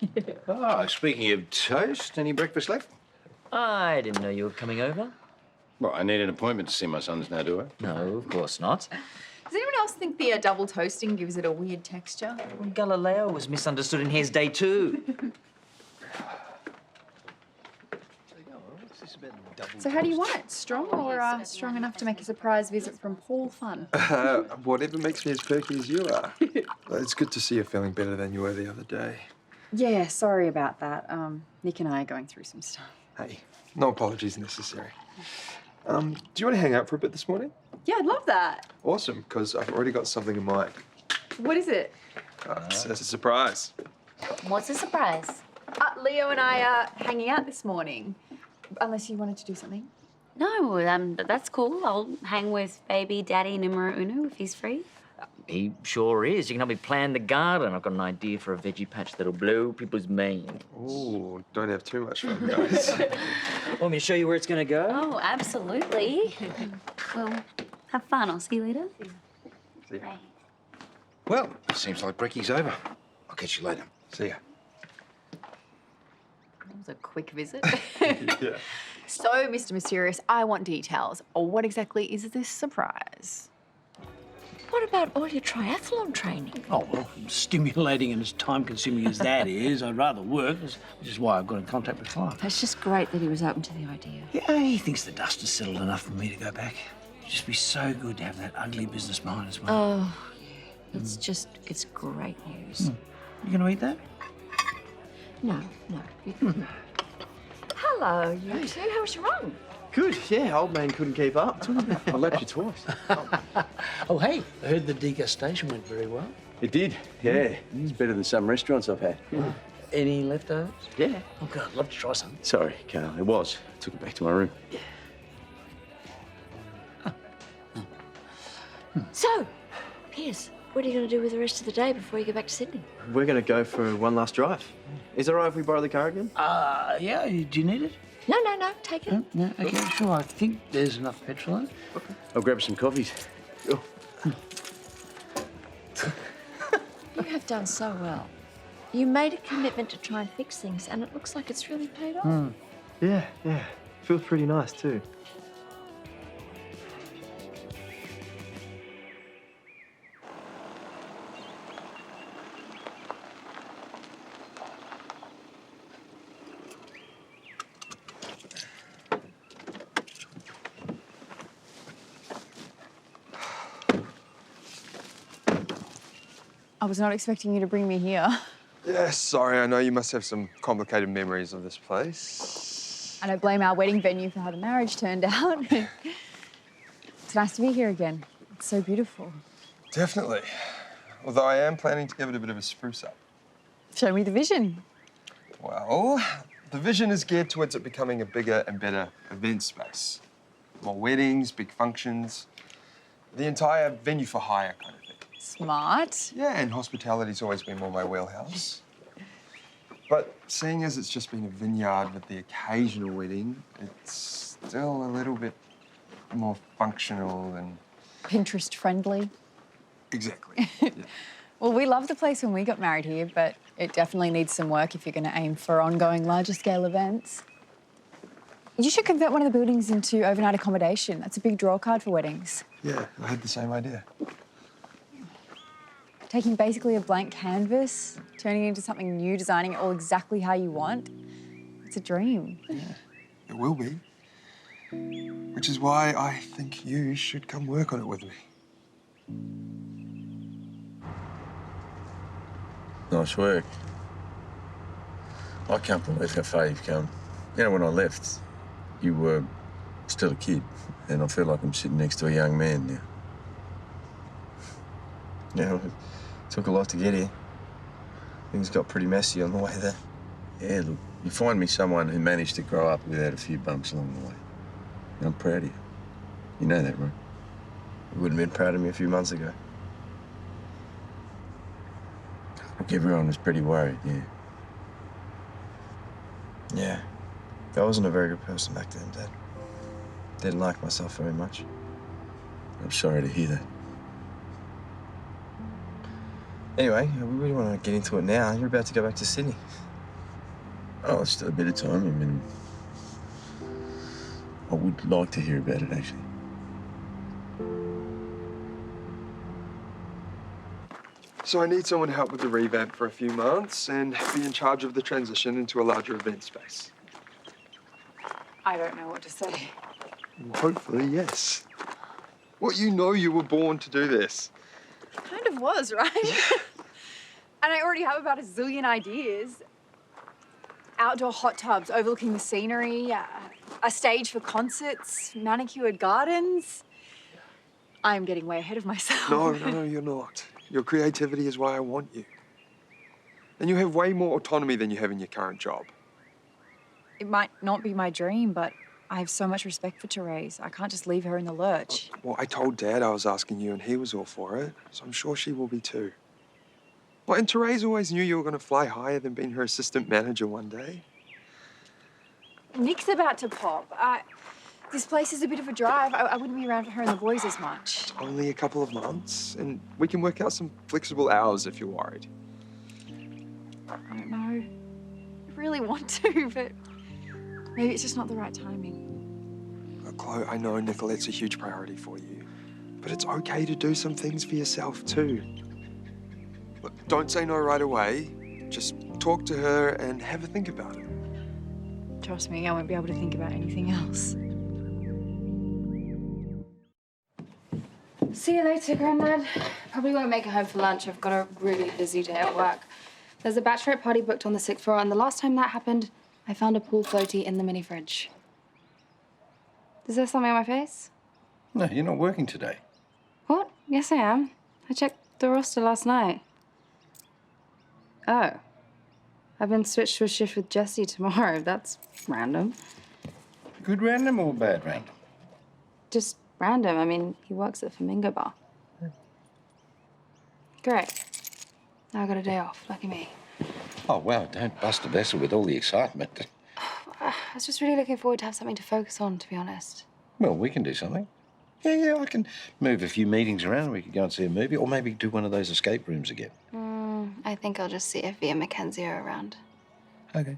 Oh, speaking of toast, any breakfast left? I didn't know you were coming over. Well, I need an appointment to see my sons now, do I? No, of course not. Does anyone else think the double toasting gives it a weird texture? Well, Galileo was misunderstood in his day too. So how do you want it? Strong or strong enough to make a surprise visit from Paul fun? Whatever makes me as perky as you are. It's good to see you feeling better than you were the other day. Yeah, sorry about that. Nick and I are going through some stuff. Hey, no apologies necessary. Do you want to hang out for a bit this morning? Yeah, I'd love that. Awesome, because I've already got something in mind. What is it? It's a surprise. What's a surprise? Leo and I are hanging out this morning. Unless you wanted to do something. No, that's cool. I'll hang with baby daddy numero uno if he's free. He sure is. You can help me plan the garden. I've got an idea for a veggie patch that'll blow people's mind. Ooh, don't have too much fun, guys. Want me to show you where it's going to go? Oh, absolutely. Well, have fun. I'll see you later. See ya. Bye. Well, it seems like Brecky's over. I'll catch you later. See ya. That was a quick visit. Yeah. So, Mr. Mysterious, I want details. What exactly is this surprise? What about all your triathlon training? Oh, well, stimulating and as time-consuming as that is, I'd rather work, which is why I've got in contact with Karl. It's just great that he was open to the idea. Yeah, he thinks the dust has settled enough for me to go back. It'd just be so good to have that ugly business behind as well. Oh, yeah. It's great news. You going to eat that? No. Hello, you two. How was your run? Good, yeah. Old man couldn't keep up. I left you twice. Oh, hey, I heard the degustation went very well. It did, yeah. It's better than some restaurants I've had. Any leftovers? Yeah. Oh, God, I'd love to try some. Sorry, Karl, it was. I took it back to my room. So, Piers, what are you going to do with the rest of the day before you go back to Sydney? We're going to go for one last drive. Is it all right if we borrow the car again? Yeah, do you need it? No, take it. No, okay, sure. I think there's enough petrol in it. Okay. I'll grab some coffees. Oh. You have done so well. You made a commitment to try and fix things, and it looks like it's really paid off. Yeah. Feels pretty nice too. I was not expecting you to bring me here. Yeah, sorry. I know you must have some complicated memories of this place. I don't blame our wedding venue for how the marriage turned out. It's nice to be here again. It's so beautiful. Definitely. Although I am planning to give it a bit of a spruce up. Show me the vision. Well, the vision is geared towards it becoming a bigger and better event space. More weddings, big functions. The entire venue for hire kind of thing. Smart. Yeah, and hospitality's always been more my wheelhouse. But seeing as it's just been a vineyard with the occasional wedding, it's still a little bit more functional and... Pinterest friendly. Exactly. Yeah. Well, we loved the place when we got married here, but it definitely needs some work if you're going to aim for ongoing larger scale events. You should convert one of the buildings into overnight accommodation. That's a big draw card for weddings. Yeah, I had the same idea. Taking basically a blank canvas, turning it into something new, designing it all exactly how you want. It's a dream. Yeah, it will be. Which is why I think you should come work on it with me. Nice work. I can't believe how far you've come. You know, when I left, you were still a kid, and I feel like I'm sitting next to a young man now. Yeah, it took a lot to get here. Things got pretty messy on the way there. Yeah, look, you find me someone who managed to grow up without a few bumps along the way. And I'm proud of you. You know that, right? You wouldn't have been proud of me a few months ago. Look, everyone was pretty worried, yeah. Yeah. I wasn't a very good person back then, Dad. Didn't like myself very much. I'm sorry to hear that. Anyway, we really want to get into it now. You're about to go back to Sydney. Oh, there's still a bit of time. I mean, I would like to hear about it, actually. So I need someone to help with the revamp for a few months and be in charge of the transition into a larger event space. I don't know what to say. Well, hopefully, yes. Well, you know you were born to do this. Kind of was, right? And I already have about a zillion ideas. Outdoor hot tubs overlooking the scenery, a stage for concerts, manicured gardens. I'm getting way ahead of myself. No, you're not. Your creativity is why I want you. And you have way more autonomy than you have in your current job. It might not be my dream, but I have so much respect for Terese. I can't just leave her in the lurch. Well, I told Dad I was asking you and he was all for it, so I'm sure she will be too. Well, and Terese always knew you were going to fly higher than being her assistant manager one day. Nick's about to pop. This place is a bit of a drive. I wouldn't be around for her and the boys as much. It's only a couple of months, and we can work out some flexible hours if you're worried. I don't know. I really want to, but maybe it's just not the right timing. Chloe, I know Nicolette's a huge priority for you, but it's okay to do some things for yourself too. Look, don't say no right away. Just talk to her and have a think about it. Trust me, I won't be able to think about anything else. See you later, Granddad. Probably won't make it home for lunch. I've got a really busy day at work. There's a bachelorette party booked on the 6th floor, and the last time that happened, I found a pool floaty in the mini fridge. Is there something on my face? No, you're not working today. What? Yes, I am. I checked the roster last night. Oh. I've been switched to a shift with Jessie tomorrow. That's random. Good random or bad random? Just random. I mean, he works at the Flamingo Bar. Great. Now I got a day off. Lucky me. Oh, wow, don't bust a vessel with all the excitement. I was just really looking forward to have something to focus on, to be honest. Well, we can do something. Yeah, I can move a few meetings around. We could go and see a movie, or maybe do one of those escape rooms again. I think I'll just see if V and Mackenzie are around. Okay.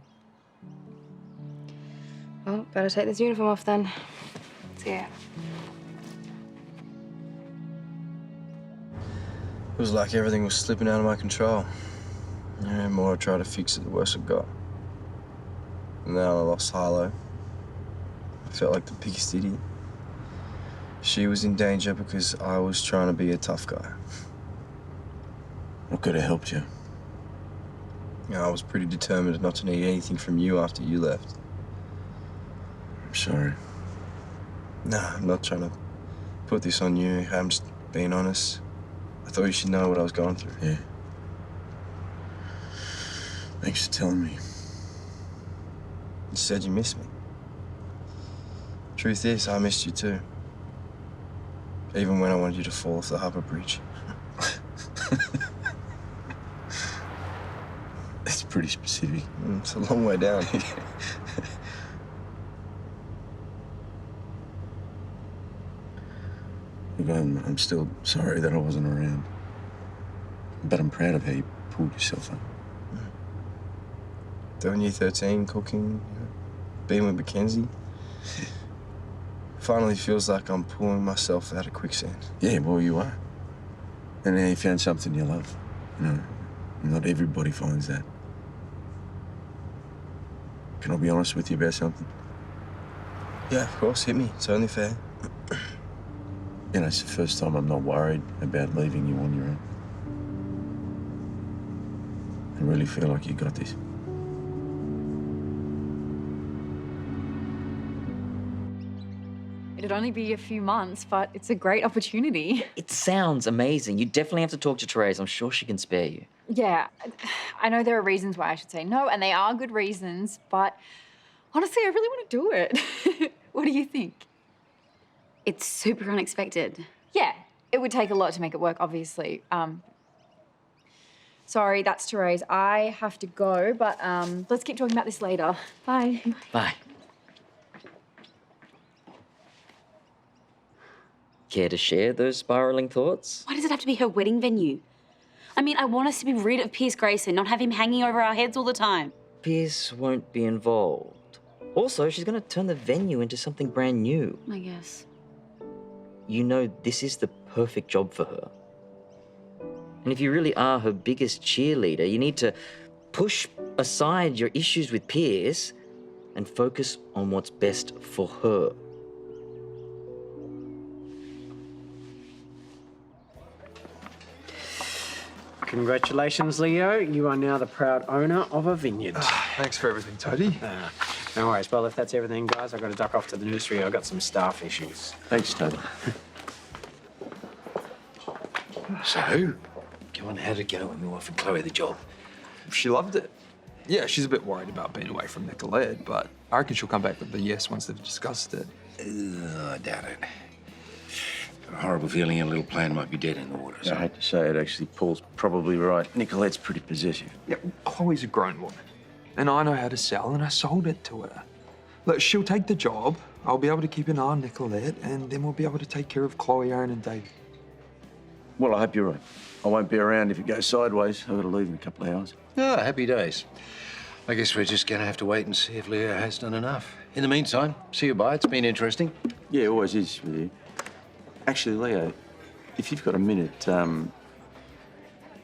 Well, better take this uniform off then. See ya. It was like everything was slipping out of my control. The more I tried to fix it, the worse it got. And now I lost Harlow. I felt like the biggest idiot. She was in danger because I was trying to be a tough guy. What could have helped you? I was pretty determined not to need anything from you after you left. I'm sorry. Nah, I'm not trying to put this on you. I'm just being honest. I thought you should know what I was going through. Yeah. Thanks for telling me. You said you missed me. Truth is, I missed you too. Even when I wanted you to fall off the harbour bridge. That's pretty specific. It's a long way down. Look, I'm still sorry that I wasn't around. But I'm proud of how you pulled yourself up. Doing year 13, cooking, being with Mackenzie. Finally feels like I'm pulling myself out of quicksand. Yeah, well, you are. And now you found something you love. You know, not everybody finds that. Can I be honest with you about something? Yeah, of course, hit me. It's only fair. You know, it's the first time I'm not worried about leaving you on your own. I really feel like you got this. It'd only be a few months, but it's a great opportunity. It sounds amazing. You definitely have to talk to Terese. I'm sure she can spare you. Yeah, I know there are reasons why I should say no, and they are good reasons, but honestly, I really want to do it. What do you think? It's super unexpected. Yeah, it would take a lot to make it work, obviously. Sorry, that's Terese. I have to go, but let's keep talking about this later. Bye. Bye. Care to share those spiralling thoughts? Why does it have to be her wedding venue? I mean, I want us to be rid of Pierce Greyson, not have him hanging over our heads all the time. Pierce won't be involved. Also, she's going to turn the venue into something brand new. I guess. You know this is the perfect job for her. And if you really are her biggest cheerleader, you need to push aside your issues with Pierce and focus on what's best for her. Congratulations, Leo. You are now the proud owner of a vineyard. Thanks for everything, Toadie. No worries. Well, if that's everything, guys, I've got to duck off to the nursery. I've got some staff issues. Thanks, Toadie. So, go on, how'd it go when you offered Chloe the job? She loved it. Yeah, she's a bit worried about being away from Nicolette, but I reckon she'll come back with the yes once they've discussed it. I doubt it. Got a horrible feeling a little plan might be dead in the water. I hate to say it, actually, Paul's probably right. Nicolette's pretty possessive. Yeah, Chloe's a grown woman, and I know how to sell, and I sold it to her. Look, she'll take the job. I'll be able to keep an eye on Nicolette, and then we'll be able to take care of Chloe, Aaron, and Dave. Well, I hope you're right. I won't be around if it goes sideways. I've got to leave in a couple of hours. Ah, happy days. I guess we're just going to have to wait and see if Leo has done enough. In the meantime, see you bye. It's been interesting. Yeah, it always is with you. Actually, Leo, if you've got a minute, there's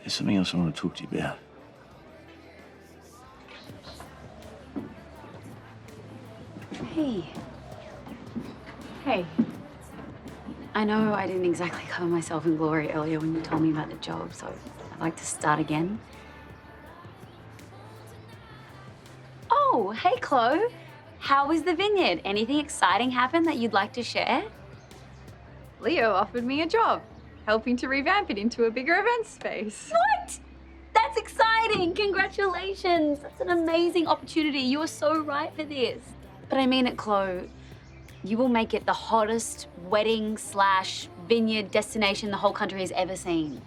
something else I want to talk to you about. Hey. Hey. I know I didn't exactly cover myself in glory earlier when you told me about the job, so I'd like to start again. Oh, hey, Chloe. How was the vineyard? Anything exciting happen that you'd like to share? Leo offered me a job, helping to revamp it into a bigger event space. What? That's exciting! Congratulations! That's an amazing opportunity. You are so right for this. But I mean it, Chloe. You will make it the hottest wedding/vineyard destination the whole country has ever seen.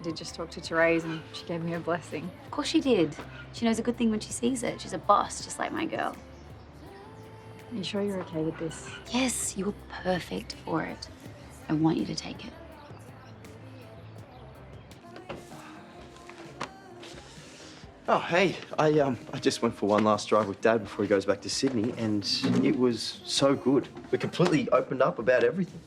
I did just talk to Terese and she gave me her blessing. Of course she did. She knows a good thing when she sees it. She's a boss, just like my girl. Are you sure you're okay with this? Yes, you were perfect for it. I want you to take it. Oh, hey, I just went for one last drive with Dad before he goes back to Sydney, and it was so good. We completely opened up about everything.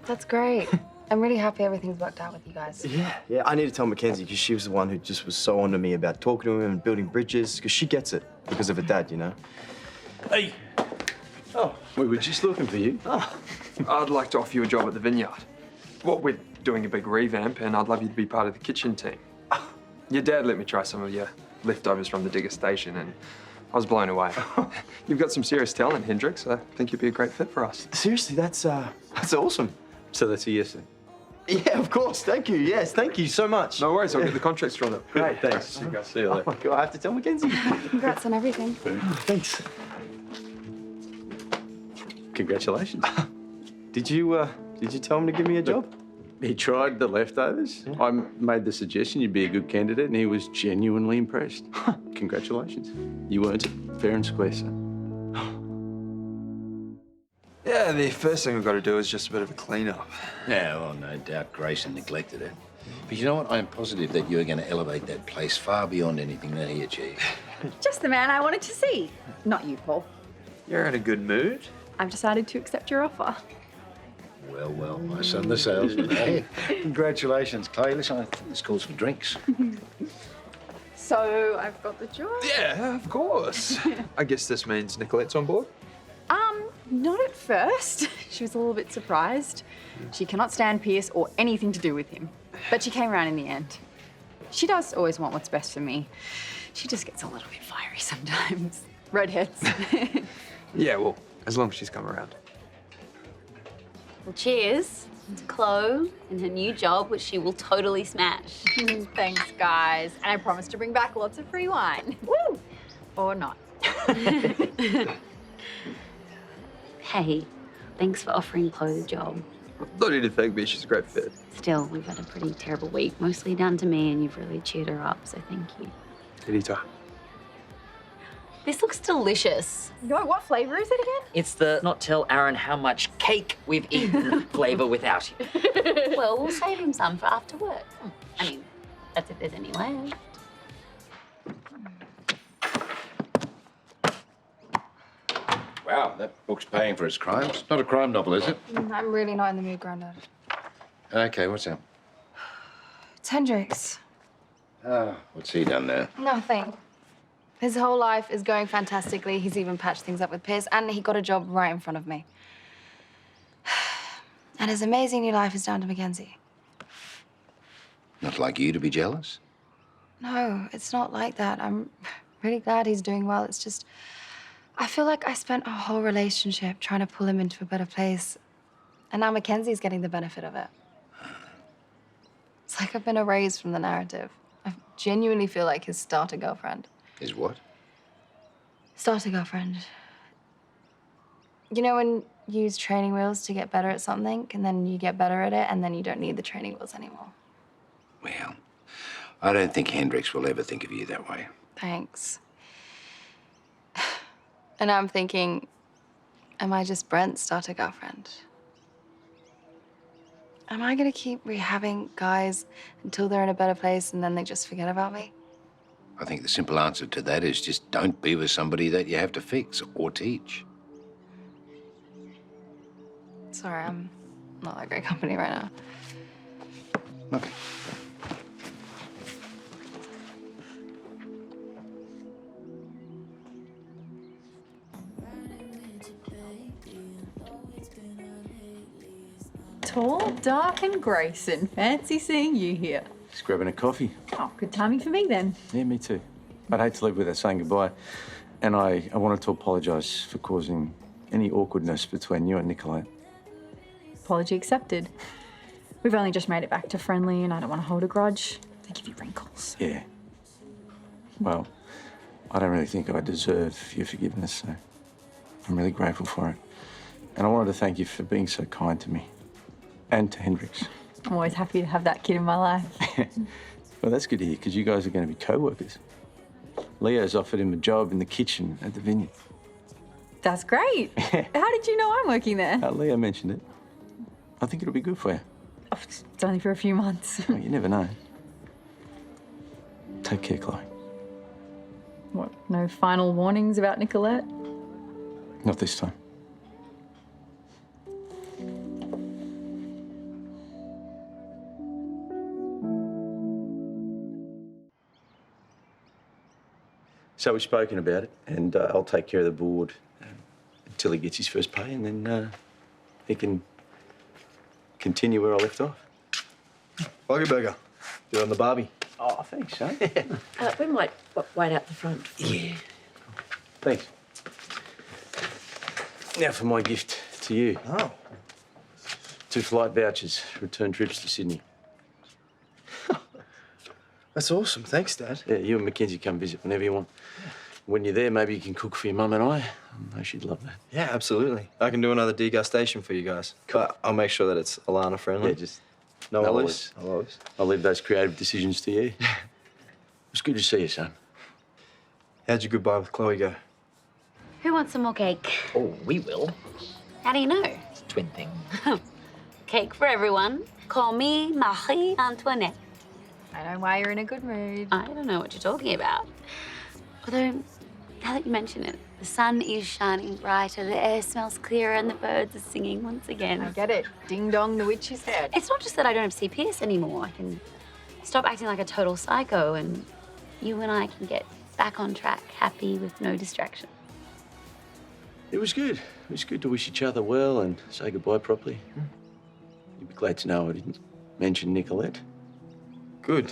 That's great. I'm really happy everything's worked out with you guys. Yeah, I need to tell Mackenzie, because she was the one who just was so on to me about talking to him and building bridges, because she gets it because of her dad, you know? Hey! Oh, we were just looking for you. Oh, I'd like to offer you a job at the vineyard. Well, we're doing a big revamp, and I'd love you to be part of the kitchen team. Your dad let me try some of your leftovers from the digger station, and I was blown away. You've got some serious talent, Hendrix. I think you'd be a great fit for us. Seriously, that's awesome. So that's a yes then? Yeah, of course. Thank you. Yes, thank you so much. No worries. I'll get the contracts drawn up. Great, thanks. See you guys. See you later. Oh my God, I have to tell Mackenzie. Congrats on everything. Thanks. Congratulations. Did you tell him to give me a job? He tried the leftovers. Yeah. I made the suggestion you'd be a good candidate, and he was genuinely impressed. Congratulations. You earned it fair and square, sir. Yeah, the first thing we've got to do is just a bit of a clean-up. Yeah, well, no doubt Greyson neglected it. But you know what? I'm positive that you're going to elevate that place far beyond anything that he achieved. Just the man I wanted to see. Not you, Paul. You're in a good mood. I've decided to accept your offer. Well, my son, the salesman. Hey, congratulations, Chloe. Listen, I think this calls for drinks. So I've got the job? Yeah, of course. I guess this means Nicolette's on board? Not at first. She was a little bit surprised. She cannot stand Pierce or anything to do with him. But she came around in the end. She does always want what's best for me. She just gets a little bit fiery sometimes. Redheads. Yeah, well, as long as she's come around. Well, cheers to Chloe and her new job, which she will totally smash. Thanks, guys. And I promise to bring back lots of free wine. Woo! Or not. Hey, thanks for offering Chloe the job. Don't need to thank me. She's a great fit. Still, we've had a pretty terrible week, mostly down to me, and you've really cheered her up, so thank you. Anytime. This looks delicious. No, what flavour is it again? It's the not tell Aaron how much cake we've eaten flavour without you. Well, we'll save him some for after work. I mean, that's if there's any left. Wow, that book's paying for its crimes. Not a crime novel, is it? I'm really not in the mood, Grandad. Okay, what's that? It's Hendrix. Ah, what's he done there? Nothing. His whole life is going fantastically. He's even patched things up with Pierce, and he got a job right in front of me. And his amazing new life is down to Mackenzie. Not like you to be jealous? No, it's not like that. I'm really glad he's doing well. It's just, I feel like I spent a whole relationship trying to pull him into a better place. And now Mackenzie's getting the benefit of it. It's like I've been erased from the narrative. I genuinely feel like his starter girlfriend. His what? Starter girlfriend. You know when you use training wheels to get better at something, and then you get better at it, and then you don't need the training wheels anymore? Well, I don't think Hendrix will ever think of you that way. Thanks. And I'm thinking, am I just Brent's starter girlfriend? Am I gonna keep rehabbing guys until they're in a better place and then they just forget about me? I think the simple answer to that is just don't be with somebody that you have to fix or teach. Sorry, I'm not that great company right now. Okay. Tall, dark, and Greyson. Fancy seeing you here. Just grabbing a coffee. Oh, good timing for me then. Yeah, me too. I'd hate to leave without saying goodbye. And I wanted to apologise for causing any awkwardness between you and Nicolette. Apology accepted. We've only just made it back to friendly, and I don't want to hold a grudge. They give you wrinkles. Yeah. Well, I don't really think I deserve your forgiveness, so I'm really grateful for it. And I wanted to thank you for being so kind to me. And to Hendrix. I'm always happy to have that kid in my life. Well, that's good to hear, because you guys are going to be co-workers. Leo's offered him a job in the kitchen at the vineyard. That's great. How did you know I'm working there? Leo mentioned it. I think it'll be good for you. Oh, it's only for a few months. Well, you never know. Take care, Chloe. What, no final warnings about Nicolette? Not this time. So we've spoken about it, and I'll take care of the board until he gets his first pay, and then he can continue where I left off. Buggy burger. You on the barbie? Oh, thanks, son. We might wait out the front. Yeah. Thanks. Now for my gift to you. Oh. 2 flight vouchers, return trips to Sydney. That's awesome. Thanks, Dad. Yeah, you and Mackenzie come visit whenever you want. When you're there, maybe you can cook for your mum and I. I know she'd love that. Yeah, absolutely. I can do another degustation for you guys. Cool. But I'll make sure that it's Alana friendly. Yeah, just no olives. Olives. I'll leave those creative decisions to you. It's good to see you, son. How'd your goodbye with Chloe go? Who wants some more cake? Oh, we will. How do you know? It's a twin thing. Cake for everyone. Call me Marie Antoinette. I know why you're in a good mood. I don't know what you're talking about. Although, now that you mention it, the sun is shining brighter, the air smells clearer, and the birds are singing once again. I get it. Ding dong, the witch is dead. It's not just that I don't have to see Pierce anymore. I can stop acting like a total psycho, and you and I can get back on track, happy with no distraction. It was good. It was good to wish each other well and say goodbye properly. You'd be glad to know I didn't mention Nicolette. Good.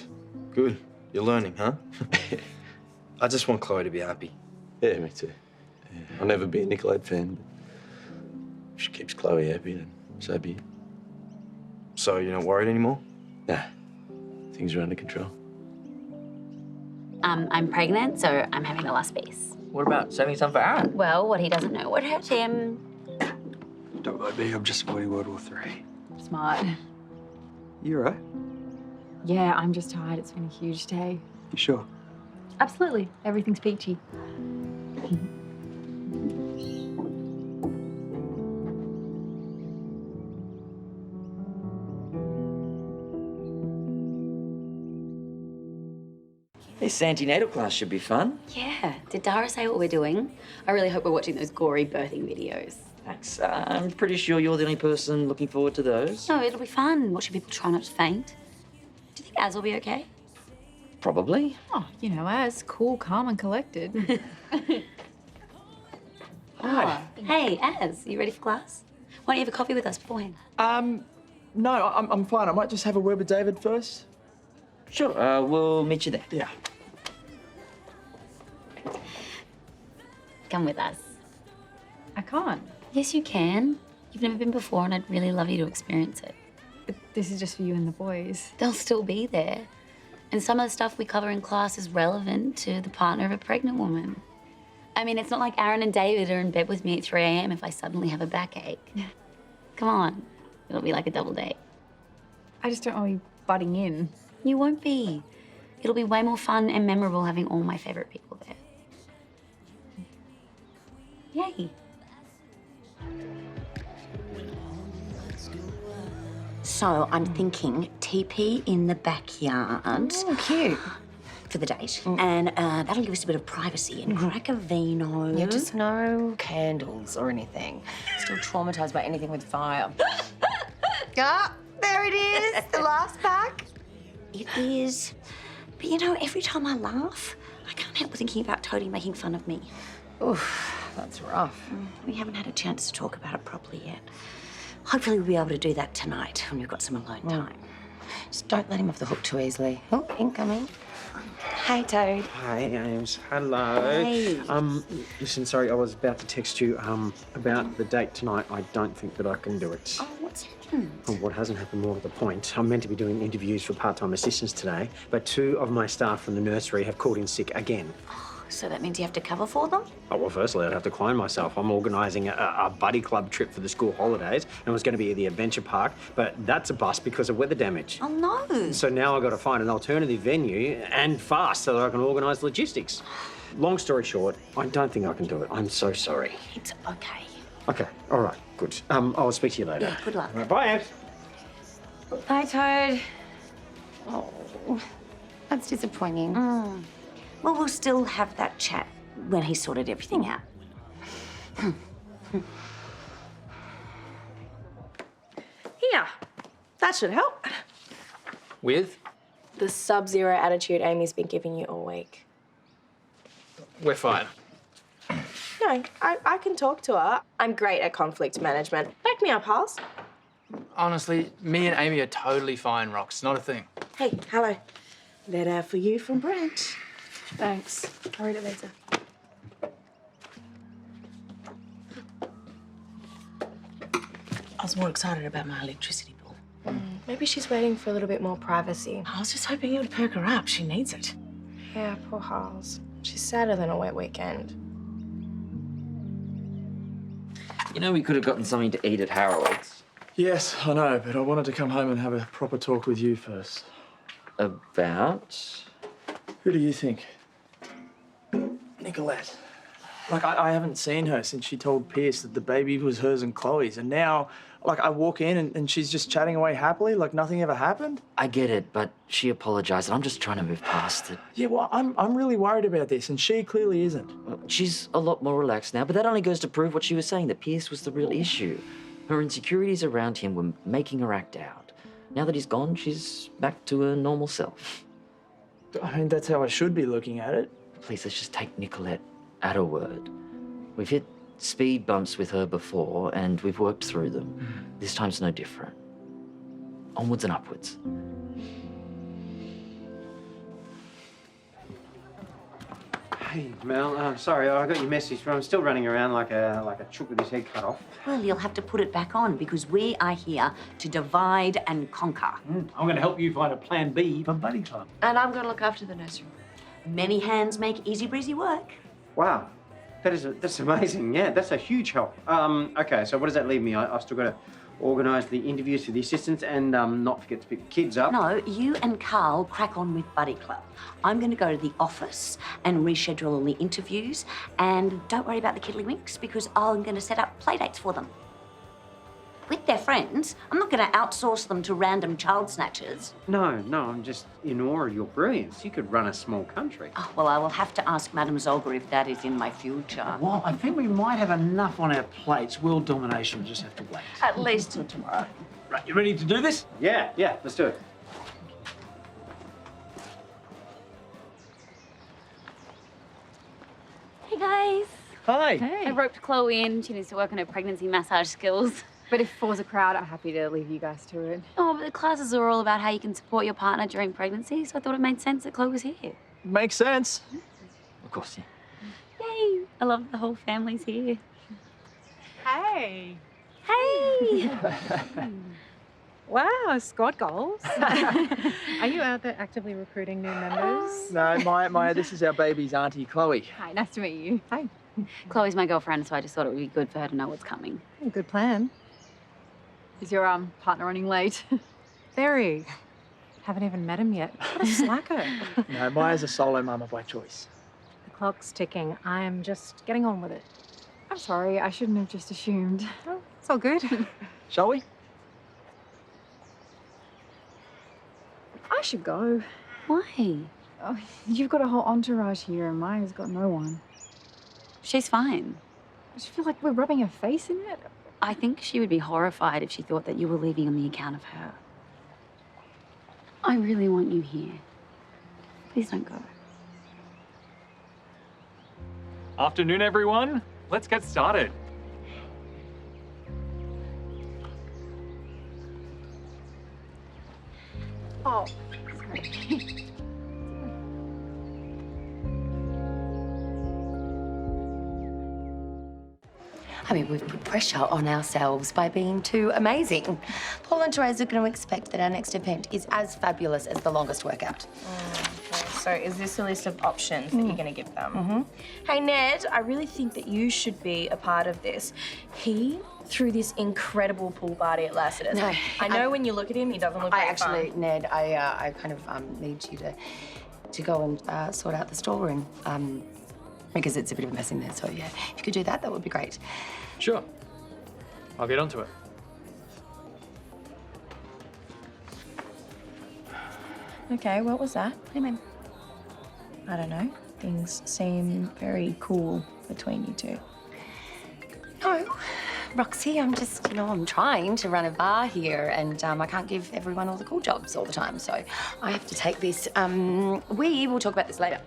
Good. You're learning, huh? I just want Chloe to be happy. Yeah, me too. Yeah. I'll never be a Nicolette fan, but if she keeps Chloe happy, then so be it. So you're not worried anymore? Nah. Things are under control. I'm pregnant, so I'm having a last space. What about saving some for Aaron? Well, what he doesn't know would hurt him. Don't mind me, I'm just avoiding World War III. Smart. You all right? Yeah, I'm just tired. It's been a huge day. You sure? Absolutely. Everything's peachy. This antenatal class should be fun. Yeah. Did Dara say what we're doing? I really hope we're watching those gory birthing videos. Thanks. I'm pretty sure you're the only person looking forward to those. No, it'll be fun watching people try not to faint. Do you think Az will be okay? Probably. Oh, you know, as cool, calm, and collected. Hi. Hey, Az, you ready for class? Why don't you have a coffee with us beforehand? No, I'm fine. I might just have a word with David first. Sure. We'll meet you there. Yeah. Come with us. I can't. Yes, you can. You've never been before, and I'd really love you to experience it. But this is just for you and the boys. They'll still be there. And some of the stuff we cover in class is relevant to the partner of a pregnant woman. I mean, it's not like Aaron and David are in bed with me at 3 a.m. if I suddenly have a backache. Come on. It'll be like a double date. I just don't want to be butting in. You won't be. It'll be way more fun and memorable having all my favourite people there. Yay. So I'm thinking TP in the backyard. Oh, cute. For the date. And that'll give us a bit of privacy and crack a vino. Yeah, just no candles or anything. Still traumatised by anything with fire. Ah, there it is, the last pack. It is. But you know, every time I laugh, I can't help thinking about Toadie making fun of me. Oof, that's rough. We haven't had a chance to talk about it properly yet. Hopefully we'll be able to do that tonight when we've got some alone time. Just don't let him off the hook too easily. Oh, incoming. Hey, Toad. Hi, Ames. Hello. Hey. Listen, sorry, I was about to text you about the date tonight. I don't think that I can do it. Oh, what's happened? Well, what hasn't happened more to the point. I'm meant to be doing interviews for part-time assistants today, but 2 of my staff from the nursery have called in sick again. So that means you have to cover for them? Oh, well, firstly, I'd have to clone myself. I'm organising a buddy club trip for the school holidays, and it was going to be at the adventure park, but that's a bust because of weather damage. Oh, no. So now I've got to find an alternative venue, and fast, so that I can organise logistics. Long story short, I don't think I can do it. I'm so sorry. It's okay. Okay, all right, good. I'll speak to you later. Yeah, good luck. All right, bye, Abs. Bye, Toad. Oh, that's disappointing. Well, we'll still have that chat when he's sorted everything out. Here, that should help. With? The sub-zero attitude Amy's been giving you all week. We're fine. No, I can talk to her. I'm great at conflict management. Back me up, Harls. Honestly, me and Amy are totally fine, Rox. Not a thing. Hey, hello. Letter for you from Brent. Thanks. I'll read it later. I was more excited about my electricity bill. Maybe she's waiting for a little bit more privacy. I was just hoping it would perk her up. She needs it. Yeah, poor Harls. She's sadder than a wet weekend. You know, we could have gotten something to eat at Harold's. Yes, I know, but I wanted to come home and have a proper talk with you first. About? Who do you think? Nicolette. Like, I haven't seen her since she told Pierce that the baby was hers and Chloe's, and now, like, I walk in and she's just chatting away happily, like nothing ever happened. I get it, but she apologised, and I'm just trying to move past it. Yeah, well, I'm really worried about this, and she clearly isn't. Well, she's a lot more relaxed now, but that only goes to prove what she was saying, that Pierce was the real issue. Her insecurities around him were making her act out. Now that he's gone, she's back to her normal self. I mean, that's how I should be looking at it. Please, let's just take Nicolette at her word. We've hit speed bumps with her before, and we've worked through them. This time's no different. Onwards and upwards. Hey, Mel. Sorry, I got your message, but I'm still running around like a chook with his head cut off. Well, you'll have to put it back on because we are here to divide and conquer. I'm going to help you find a plan B for Buddy Club. And I'm going to look after the nursery. Many hands make easy breezy work. Wow, that's amazing. Yeah, that's a huge help. Okay, so what does that leave me? I've still got to organise the interviews for the assistants and not forget to pick the kids up. No, you and Karl crack on with Buddy Club. I'm going to go to the office and reschedule all the interviews, and don't worry about the kiddlywinks because I'm going to set up play dates for them. with their friends. I'm not going to outsource them to random child snatchers. No, I'm just in awe of your brilliance. You could run a small country. Oh, well, I will have to ask Madame Zolga if that is in my future. Well, I think we might have enough on our plates. World domination, we'll just have to wait. At least till tomorrow. Right, you ready to do this? Yeah, let's do it. Hey, guys. Hi. I roped Chloe in. She needs to work on her pregnancy massage skills. But if Four's a crowd, I'm happy to leave you guys to it. Oh, but the classes are all about how you can support your partner during pregnancy, so I thought it made sense that Chloe was here. Makes sense. Of course, yeah. Yay! I love the whole family's here. Hey. Hey! Wow, squad goals. Are you out there actively recruiting new members? No, Maya, this is our baby's auntie, Chloe. Hi, nice to meet you. Hi. Chloe's my girlfriend, so I just thought it would be good for her to know what's coming. Good plan. Is your partner running late? Very. Haven't even met him yet. What a slacker. No, Maya's a solo mama by choice. The clock's ticking. I'm just getting on with it. I'm sorry, I shouldn't have just assumed. Oh, it's all good. Shall we? I should go. Why? Oh, you've got a whole entourage here and Maya's got no one. She's fine. I just feel like we're rubbing her face in it. I think she would be horrified if she thought that you were leaving on the account of her. I really want you here. Please don't go. Afternoon, everyone. Let's get started. Oh, sorry. I mean, we've put pressure on ourselves by being too amazing. Paul and Terese are going to expect that our next event is as fabulous as the longest workout. Okay, so is this a list of options that you're going to give them? Hey, Ned, I really think that you should be a part of this. He threw this incredible pool party at Lassiter's. No, I know when you look at him, he doesn't look very fun. Ned, I kind of need you to go and sort out the storeroom. Because it's a bit of a mess in there, so yeah. If you could do that, that would be great. Sure. I'll get onto it. Okay, what was that? What do you mean? I don't know. Things seem very cool between you two. No, Roxy, I'm just, I'm trying to run a bar here and I can't give everyone all the cool jobs all the time, so I have to take this. We will talk about this later.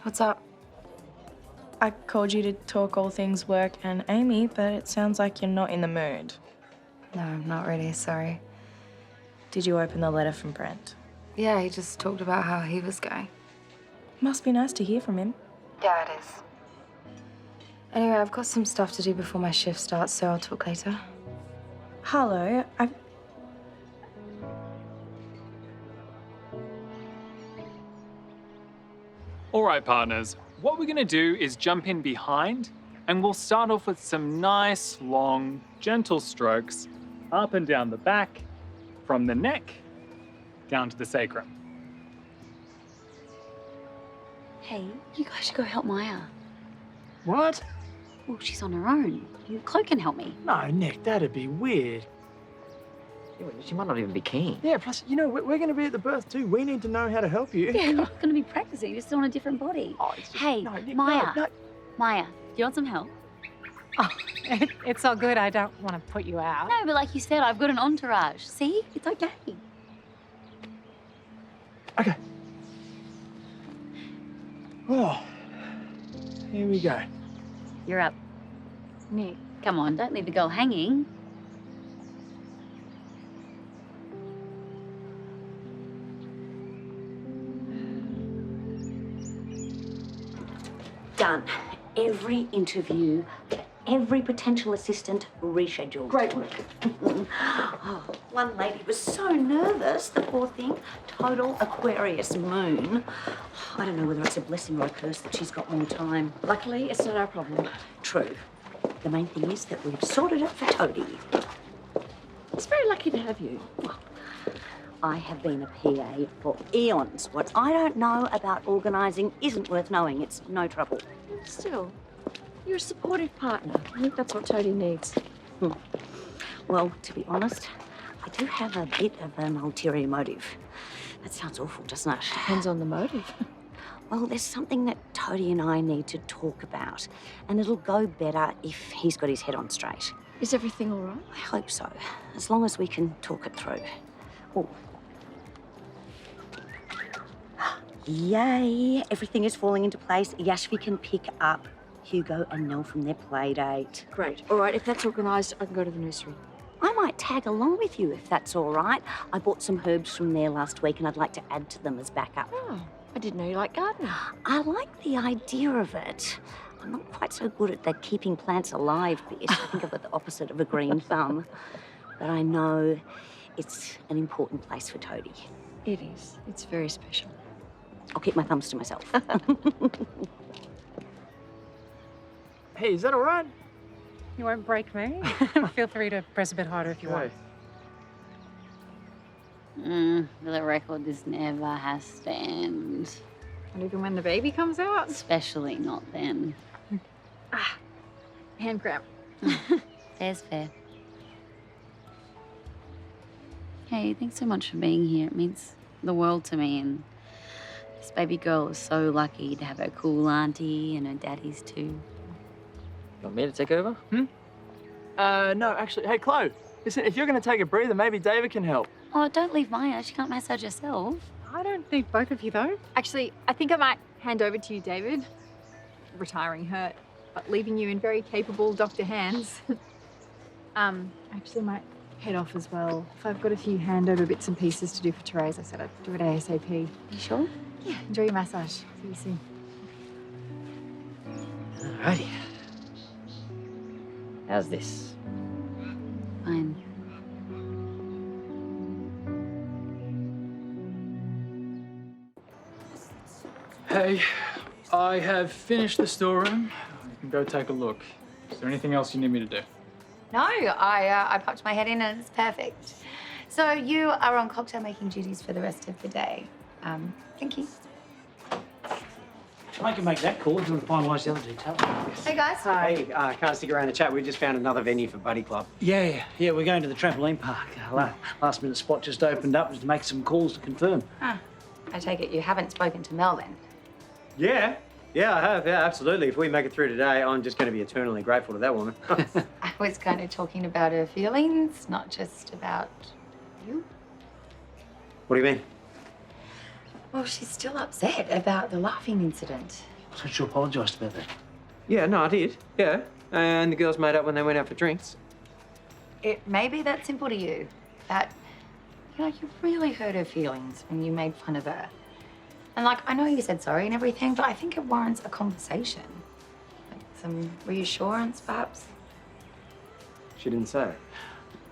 What's up? I called you to talk all things work and Amy, but it sounds like you're not in the mood. No, not really, sorry. Did you open the letter from Brent? Yeah, he just talked about how he was going. Must be nice to hear from him. Yeah, it is. Anyway, I've got some stuff to do before my shift starts, so I'll talk later. Harlow, All right, partners. What we're going to do is jump in behind, and we'll start off with some nice, long, gentle strokes up and down the back, from the neck down to the sacrum. Hey, you guys should go help Maya. What? Well, she's on her own. Chloe can help me. No, Nick, that'd be weird. She might not even be keen. Yeah, plus, we're going to be at the birth too. We need to know how to help you. Yeah, you're not going to be practicing. You're still on a different body. Oh, hey, Nick, Maya. no. Maya, do you want some help? Oh, it's all good. I don't want to put you out. No, but like you said, I've got an entourage. See? It's okay. Okay. Oh, here we go. You're up. Nick. Come on, don't leave the girl hanging. Done. Every interview, every potential assistant rescheduled. Great work. Oh, one lady was so nervous, the poor thing. Total Aquarius moon. I don't know whether it's a blessing or a curse that she's got more time. Luckily, it's not our problem. True. The main thing is that we've sorted it for Toadie. It's very lucky to have you. Well, I have been a PA for eons. What I don't know about organising isn't worth knowing. It's no trouble. Still, you're a supportive partner. I think that's what Toadie needs. Well, to be honest, I do have a bit of an ulterior motive. That sounds awful, doesn't it? Depends on the motive. Well, there's something that Toadie and I need to talk about, and it'll go better if he's got his head on straight. Is everything all right? I hope so, as long as we can talk it through. Oh. Yay! Everything is falling into place. Yashvi can pick up Hugo and Nell from their play date. Great. All right, if that's organised, I can go to the nursery. I might tag along with you if that's all right. I bought some herbs from there last week and I'd like to add to them as backup. Oh, I didn't know you liked gardening. I like the idea of it. I'm not quite so good at the keeping plants alive bit. I think I've got the opposite of a green thumb. But I know it's an important place for Toadie. It is. It's very special. I'll keep my thumbs to myself. Hey, is that all right? You won't break me. Feel free to press a bit harder if you want. For the record, this never has to end. And even when the baby comes out? Especially not then. Hand cramp. Fair's fair. Hey, thanks so much for being here. It means the world to me, and this baby girl is so lucky to have her cool auntie and her daddies too. You want me to take over? No, actually, hey, Chloe, listen, if you're going to take a breather, maybe David can help. Oh, don't leave Maya. She can't massage herself. I don't need both of you, though. Actually, I think I might hand over to you, David. Retiring hurt, but leaving you in very capable doctor hands. Actually might head off as well. If I've got a few handover bits and pieces to do for Terese, I said I'd do it ASAP. You sure? Yeah, enjoy your massage. See you soon. Alrighty. How's this? Fine. Hey, I have finished the storeroom. You can go take a look. Is there anything else you need me to do? No, I popped my head in and it's perfect. So you are on cocktail making duties for the rest of the day. Thank you. I can make that call if you want to finalise the other details. Hey guys. Hi, can't stick around and chat. We just found another venue for Buddy Club. Yeah, we're going to the trampoline park. Last minute spot just opened up to make some calls to confirm. Ah, I take it you haven't spoken to Mel then? Yeah, I have. Yeah, absolutely. If we make it through today, I'm just going to be eternally grateful to that woman. I was kind of talking about her feelings, not just about you. What do you mean? Well, she's still upset about the laughing incident. So she apologised about that. Yeah, no, I did. Yeah. And the girls made up when they went out for drinks. It may be that simple to you, that, you know, you really hurt her feelings when you made fun of her. And, like, I know you said sorry and everything, but I think it warrants a conversation. Like, some reassurance, perhaps. She didn't say.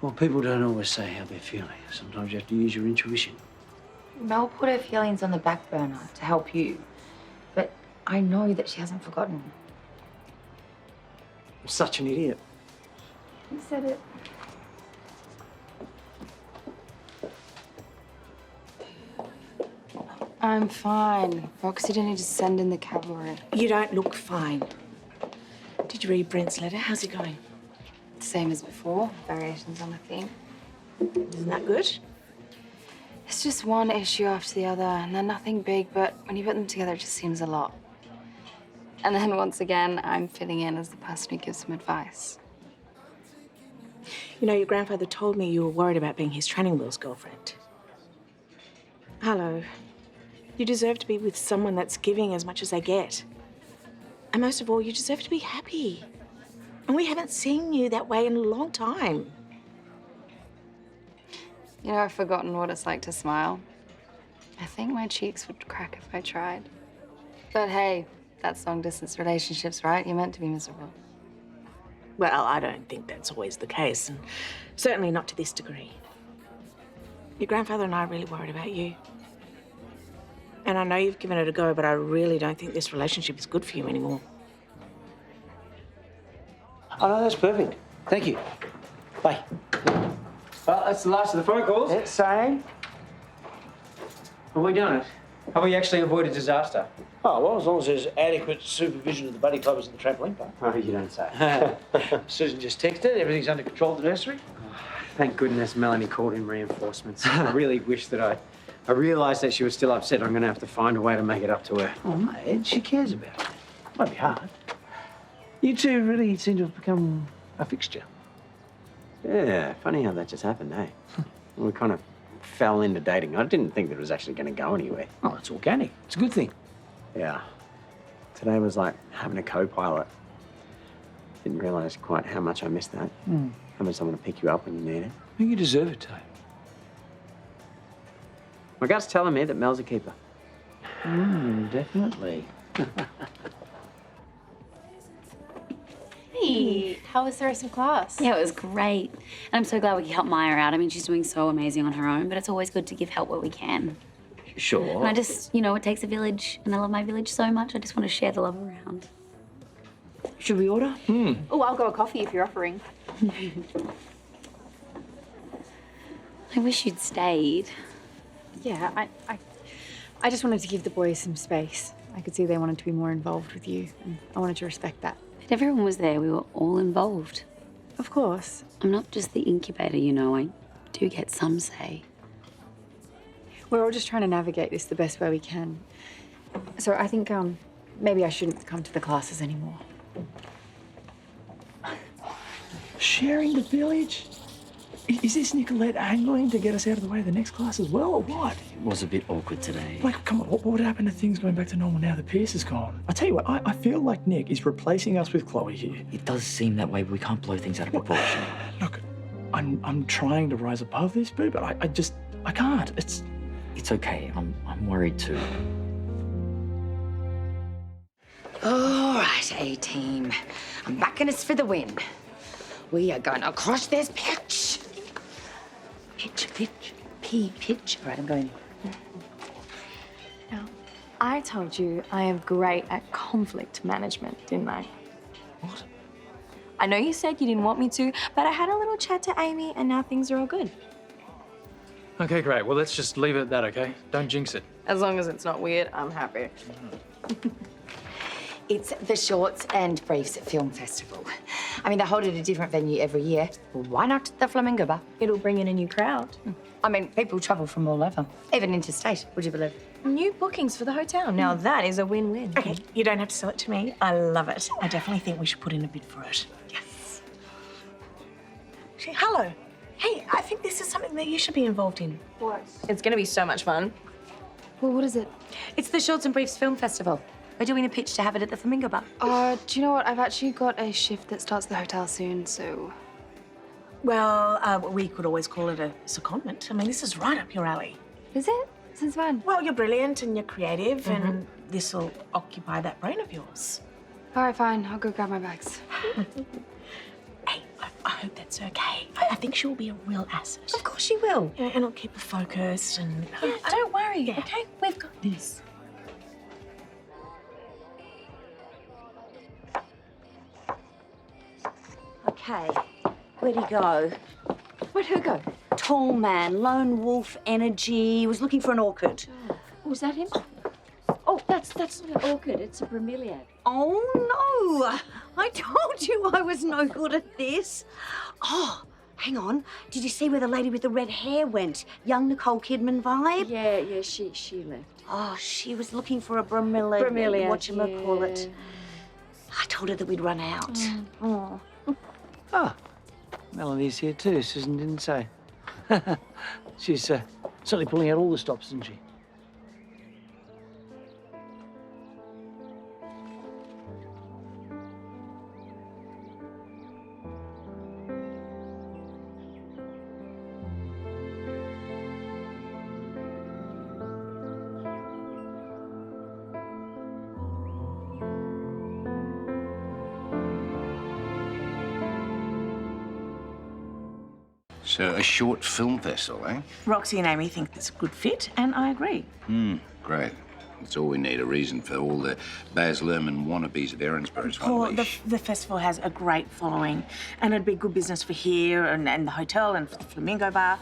Well, people don't always say how they're feeling. Sometimes you have to use your intuition. Mel put her feelings on the back burner to help you. But I know that she hasn't forgotten. I'm such an idiot. You said it. I'm fine. Roxy didn't need to send in the cavalry. You don't look fine. Did you read Brent's letter? How's it going? Same as before, variations on a theme. Isn't that good? It's just one issue after the other, and they're nothing big, but when you put them together, it just seems a lot. And then once again, I'm fitting in as the person who gives them advice. You know, your grandfather told me you were worried about being his training wheels girlfriend. Harlow, you deserve to be with someone that's giving as much as they get. And most of all, you deserve to be happy. And we haven't seen you that way in a long time. You know, I've forgotten what it's like to smile. I think my cheeks would crack if I tried. But hey, that's long-distance relationships, right? You're meant to be miserable. Well, I don't think that's always the case, and certainly not to this degree. Your grandfather and I are really worried about you. And I know you've given it a go, but I really don't think this relationship is good for you anymore. Oh, no, that's perfect. Thank you. Bye. Well, that's the last of the phone calls. Yeah, same. Have we done it? Have we actually avoided disaster? Oh, well, as long as there's adequate supervision of the buddy clubbers and the trampoline park. Oh, you don't say. Susan just texted, everything's under control at the nursery. Thank goodness Melanie called in reinforcements. I really wish that I realised that she was still upset. I'm going to have to find a way to make it up to her. Oh, mate, she cares about it. Might be hard. You two really seem to have become a fixture. Yeah, funny how that just happened, eh? We kind of fell into dating. I didn't think that it was actually going to go anywhere. Oh, it's organic. It's a good thing. Yeah. Today was like having a co-pilot. Didn't realise quite how much I missed that. Having someone to pick you up when you need it. I think you deserve it, Tay. My gut's telling me that Mel's a keeper. Definitely. Hey, how was the rest of class? Yeah, it was great. And I'm so glad we could help Maya out. I mean, she's doing so amazing on her own, but it's always good to give help where we can. Sure. And I just, it takes a village, and I love my village so much. I just want to share the love around. Should we order? Oh, I'll go a coffee if you're offering. I wish you'd stayed. Yeah, I just wanted to give the boys some space. I could see they wanted to be more involved with you, and I wanted to respect that. But everyone was there. We were all involved. Of course. I'm not just the incubator, I do get some say. We're all just trying to navigate this the best way we can. So I think maybe I shouldn't come to the classes anymore. Sharing the village? Is this Nicolette angling to get us out of the way of the next class as well, or what? It was a bit awkward today. Like, come on, what would happen to things going back to normal now that Pierce is gone? I tell you what, I feel like Nick is replacing us with Chloe here. It does seem that way, but we can't blow things out of proportion. Look, I'm trying to rise above this, Boo, but I can't. It's okay. I'm worried too. All right, A-team. I'm backing us for the win. We are going to crush this pitch. Pitch. All right, I'm going. Now, I told you I am great at conflict management, didn't I? What? I know you said you didn't want me to, but I had a little chat to Amy, and now things are all good. Okay, great. Well, let's just leave it at that, okay? Don't jinx it. As long as it's not weird, I'm happy. It's the Shorts and Briefs Film Festival. I mean, they hold it at a different venue every year. Why not the Flamingo Bar? It'll bring in a new crowd. I mean, people travel from all over, even interstate, would you believe? New bookings for the hotel. Now that is a win-win. Okay, you don't have to sell it to me. I love it. I definitely think we should put in a bid for it. Yes. Hello. Hey, I think this is something that you should be involved in. What? It's going to be so much fun. Well, what is it? It's the Shorts and Briefs Film Festival. We're doing a pitch to have it at the Flamingo Bar. Do you know what? I've actually got a shift that starts at the hotel soon, so... Well, we could always call it a secondment. I mean, this is right up your alley. Is it? Since when? Well, you're brilliant and you're creative, and this will occupy that brain of yours. All right, fine. I'll go grab my bags. Hey, I hope that's okay. I think she'll be a real asset. Of course she will. Yeah, and it'll keep her focused and... Yeah, don't worry, okay? We've got this. Okay, where'd he go? Where'd who go? Tall man, lone wolf energy, was looking for an orchid. Was that him? Oh, that's not an orchid, it's a bromeliad. Oh, no! I told you I was no good at this. Oh, hang on. Did you see where the lady with the red hair went? Young Nicole Kidman vibe? Yeah, she left. Oh, she was looking for a bromeliad. Bromeliad, Whatchamacallit. I told her that we'd run out. Oh. Ah, Melanie's here too. Susan didn't say. She's certainly pulling out all the stops, isn't she? So, a short film vessel, eh? Roxy and Amy think it's a good fit, and I agree. Great. That's all we need, a reason for all the Baz Luhrmann wannabes of Erinsborough to Paul, unleash. the festival has a great following, and it'd be good business for here and the hotel and for the Flamingo Bar.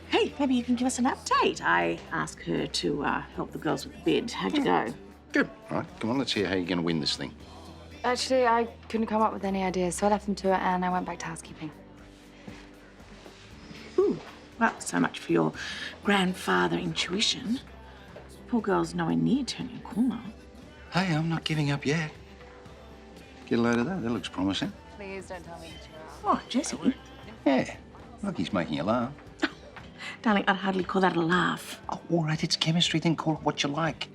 Hey, maybe you can give us an update. I asked her to help the girls with the bid. How'd you go? Good. All right, come on, let's hear how you're going to win this thing. Actually, I couldn't come up with any ideas, so I left them to it and I went back to housekeeping. Ooh, well, so much for your grandfather intuition. Poor girl's nowhere near turning a corner. Hey, I'm not giving up yet. Get a load of that. That looks promising. Please don't tell me to chill out. Oh, Jesse. Yeah. Look, he's making you laugh. Darling, I'd hardly call that a laugh. Oh, all right, it's chemistry, then call it what you like.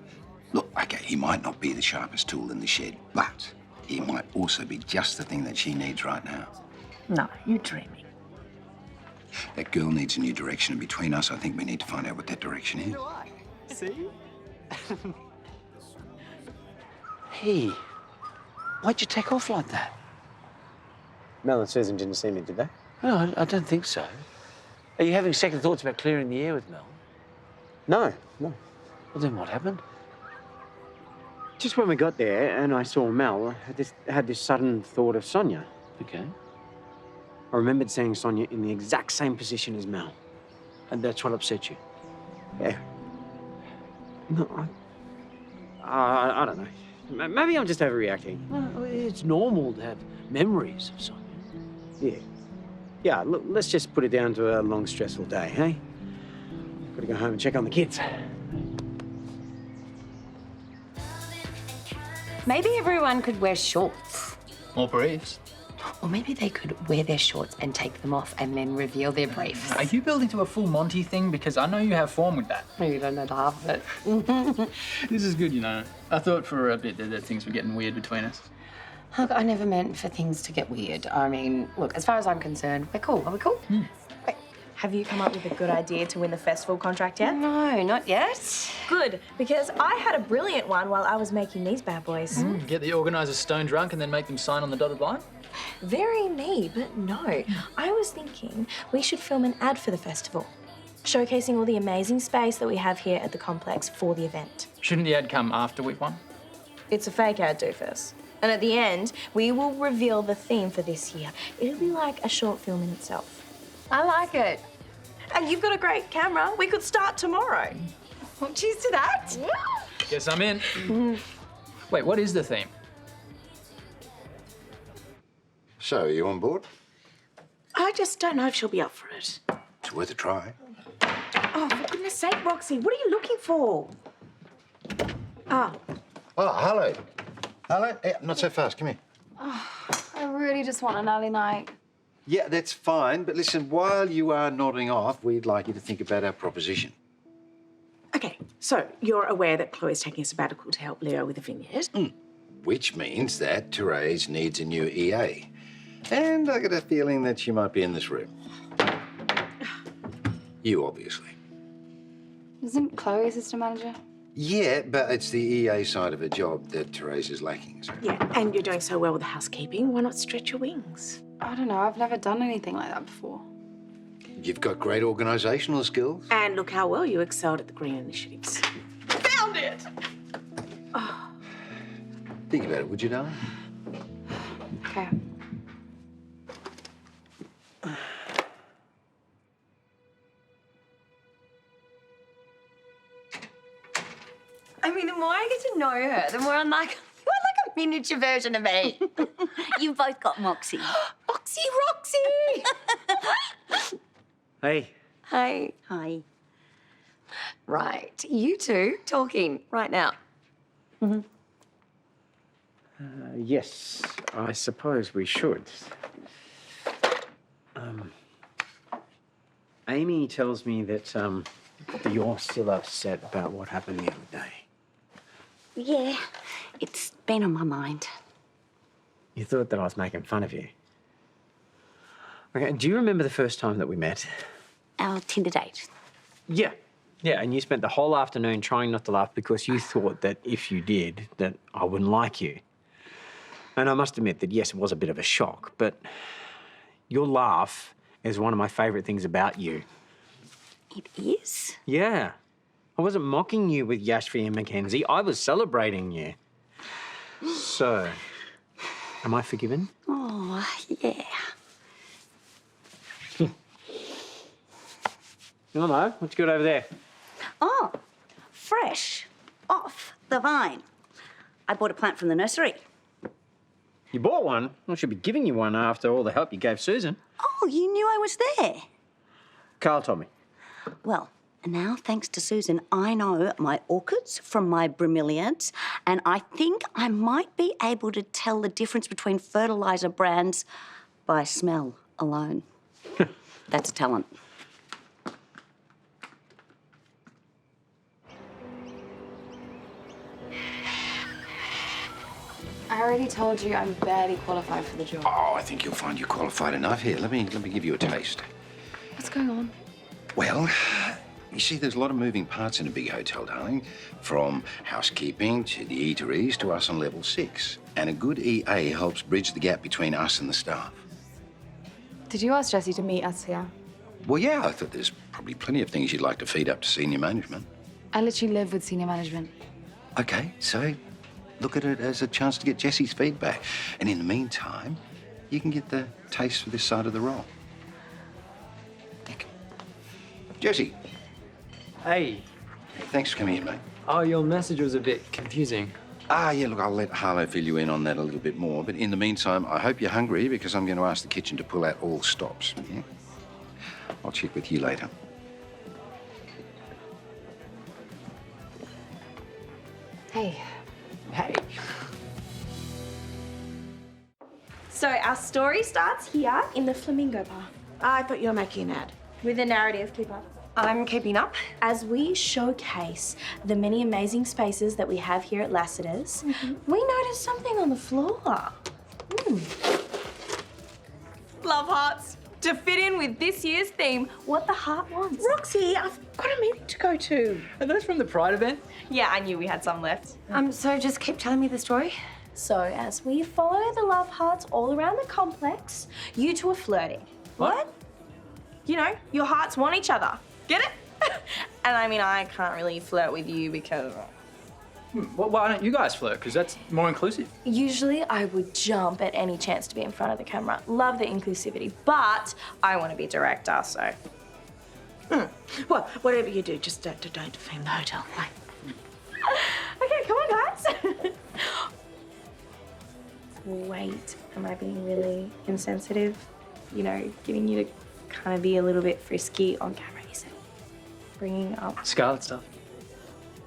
Look, okay, he might not be the sharpest tool in the shed, but he might also be just the thing that she needs right now. No, you're dreaming. That girl needs a new direction, and between us, I think we need to find out what that direction is. See? Hey, why'd you take off like that? Mel and Susan didn't see me, did they? No, I don't think so. Are you having second thoughts about clearing the air with Mel? No. Well, then what happened? Just when we got there and I saw Mel, I had this sudden thought of Sonia. Okay. I remembered seeing Sonia in the exact same position as Mel. And that's what upset you? Yeah. No, I don't know. Maybe I'm just overreacting. Well, it's normal to have memories of Sonia. Yeah. Yeah, look, let's just put it down to a long, stressful day, hey? Gotta go home and check on the kids. Maybe everyone could wear shorts. Or briefs. Or maybe they could wear their shorts and take them off and then reveal their briefs. Are you building to a full Monty thing? Because I know you have form with that. You don't know half of it. This is good, you know. I thought for a bit that things were getting weird between us. Look, I never meant for things to get weird. I mean, look, as far as I'm concerned, we're cool. Are we cool? Wait, have you come up with a good idea to win the festival contract yet? No, not yet. Good, because I had a brilliant one while I was making these bad boys. Get the organisers stone drunk and then make them sign on the dotted line? Very me, but no. I was thinking we should film an ad for the festival, showcasing all the amazing space that we have here at the complex for the event. Shouldn't the ad come after week one? It's a fake ad, doofus. And at the end, we will reveal the theme for this year. It'll be like a short film in itself. I like it. And you've got a great camera. We could start tomorrow. Well, cheers to that. Guess I'm in. Wait, what is the theme? So, are you on board? I just don't know if she'll be up for it. It's worth a try. Oh, for goodness sake, Roxy, what are you looking for? Oh. Oh, hello. Hello? Yeah, not so fast. Come here. Oh, I really just want an early night. Yeah, that's fine. But listen, while you are nodding off, we'd like you to think about our proposition. Okay, so you're aware that Chloe's taking a sabbatical to help Leo with the vineyard? Which means that Terese needs a new EA. And I get a feeling that she might be in this room. You, obviously. Isn't Chloe assistant manager? Yeah, but it's the EA side of a job that Terese is lacking. So. Yeah, and you're doing so well with the housekeeping. Why not stretch your wings? I don't know. I've never done anything like that before. You've got great organisational skills. And look how well you excelled at the green initiatives. Found it! Oh. Think about it, would you, darling? Okay. I mean, the more I get to know her, the more I'm like, you're like a miniature version of me. You've both got moxie. Roxy, Roxy! Hey. Hey. Hi. Right, you two talking right now. Yes, I suppose we should. Amy tells me that you're still upset about what happened the other day. Yeah, it's been on my mind. You thought that I was making fun of you. Okay, do you remember the first time that we met? Our Tinder date. Yeah. Yeah, and you spent the whole afternoon trying not to laugh because you thought that if you did, that I wouldn't like you. And I must admit that, yes, it was a bit of a shock, but your laugh is one of my favourite things about you. It is? Yeah. I wasn't mocking you with Yashvi and Mackenzie. I was celebrating you. So, am I forgiven? Oh, yeah. No, no. What you got over there? Oh, fresh, off the vine. I bought a plant from the nursery. You bought one? I should be giving you one after all the help you gave Susan. Oh, you knew I was there. Karl told me. Well, now, thanks to Susan, I know my orchids from my bromeliads, and I think I might be able to tell the difference between fertiliser brands by smell alone. That's a talent. I already told you I'm barely qualified for the job. Oh, I think you'll find you're qualified enough. Here, let me give you a taste. What's going on? Well, you see, there's a lot of moving parts in a big hotel, darling. From housekeeping to the eateries to us on level 6. And a good EA helps bridge the gap between us and the staff. Did you ask Jessie to meet us here? Well, yeah, I thought there's probably plenty of things you'd like to feed up to senior management. I literally live with senior management. Okay, so look at it as a chance to get Jessie's feedback. And in the meantime, you can get the taste for this side of the role. Jessie. Hey. Thanks for coming in, mate. Oh, your message was a bit confusing. Yeah, look, I'll let Harlow fill you in on that a little bit more. But in the meantime, I hope you're hungry because I'm going to ask the kitchen to pull out all stops. Yeah? I'll check with you later. Hey. Hey. So our story starts here in the Flamingo Bar. I thought you were making an ad. With a narrative, keep up. I'm keeping up. As we showcase the many amazing spaces that we have here at Lassiter's, we noticed something on the floor. Love hearts. To fit in with this year's theme, what the heart wants. Roxy, I've got a meeting to go to. Are those from the Pride event? Yeah, I knew we had some left. So just keep telling me the story. So as we follow the love hearts all around the complex, you two are flirting. What? You know, your hearts want each other. Get it? And I mean, I can't really flirt with you because... Well, why don't you guys flirt? Because that's more inclusive. Usually I would jump at any chance to be in front of the camera. Love the inclusivity, but I want to be director, so... Well, whatever you do, just don't defame the hotel. Like... Okay, come on, guys. Wait, am I being really insensitive? You know, getting you to kind of be a little bit frisky on camera, is it? Bringing up... Scarlet stuff.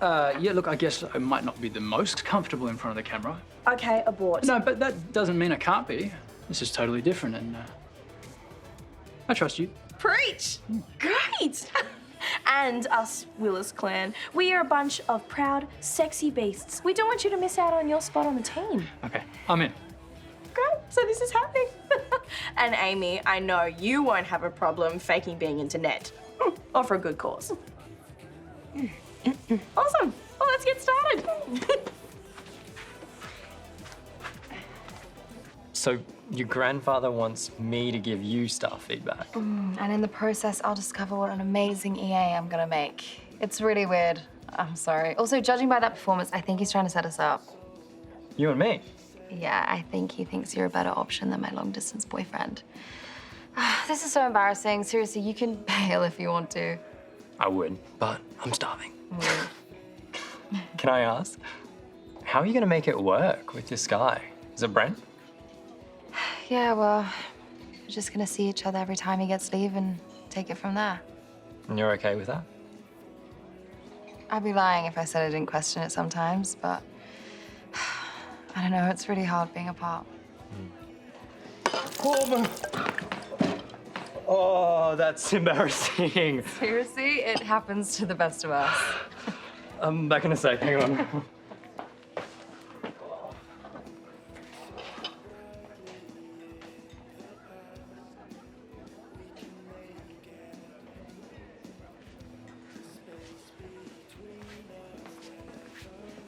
Yeah, look, I guess I might not be the most comfortable in front of the camera. Okay, abort. No, but that doesn't mean I can't be. This is totally different, and I trust you. Preach! Great! And us Willis clan, we are a bunch of proud, sexy beasts. We don't want you to miss out on your spot on the team. Okay, I'm in. Great, so this is happening. And Amy, I know you won't have a problem faking being into Ned. Or for a good cause. Awesome. Well, let's get started. So your grandfather wants me to give you staff feedback. And in the process, I'll discover what an amazing EA I'm gonna make. It's really weird. I'm sorry. Also, judging by that performance, I think he's trying to set us up. You and me? Yeah, I think he thinks you're a better option than my long-distance boyfriend. This is so embarrassing. Seriously, you can bail if you want to. I would, but I'm starving. Can I ask, how are you gonna make it work with this guy? Is it Brent? Yeah, well, we're just gonna see each other every time he gets leave and take it from there. And you're okay with that? I'd be lying if I said I didn't question it sometimes, but I don't know, it's really hard being apart. Oh, that's embarrassing. Seriously, it happens to the best of us. I'm back in a sec, hang on.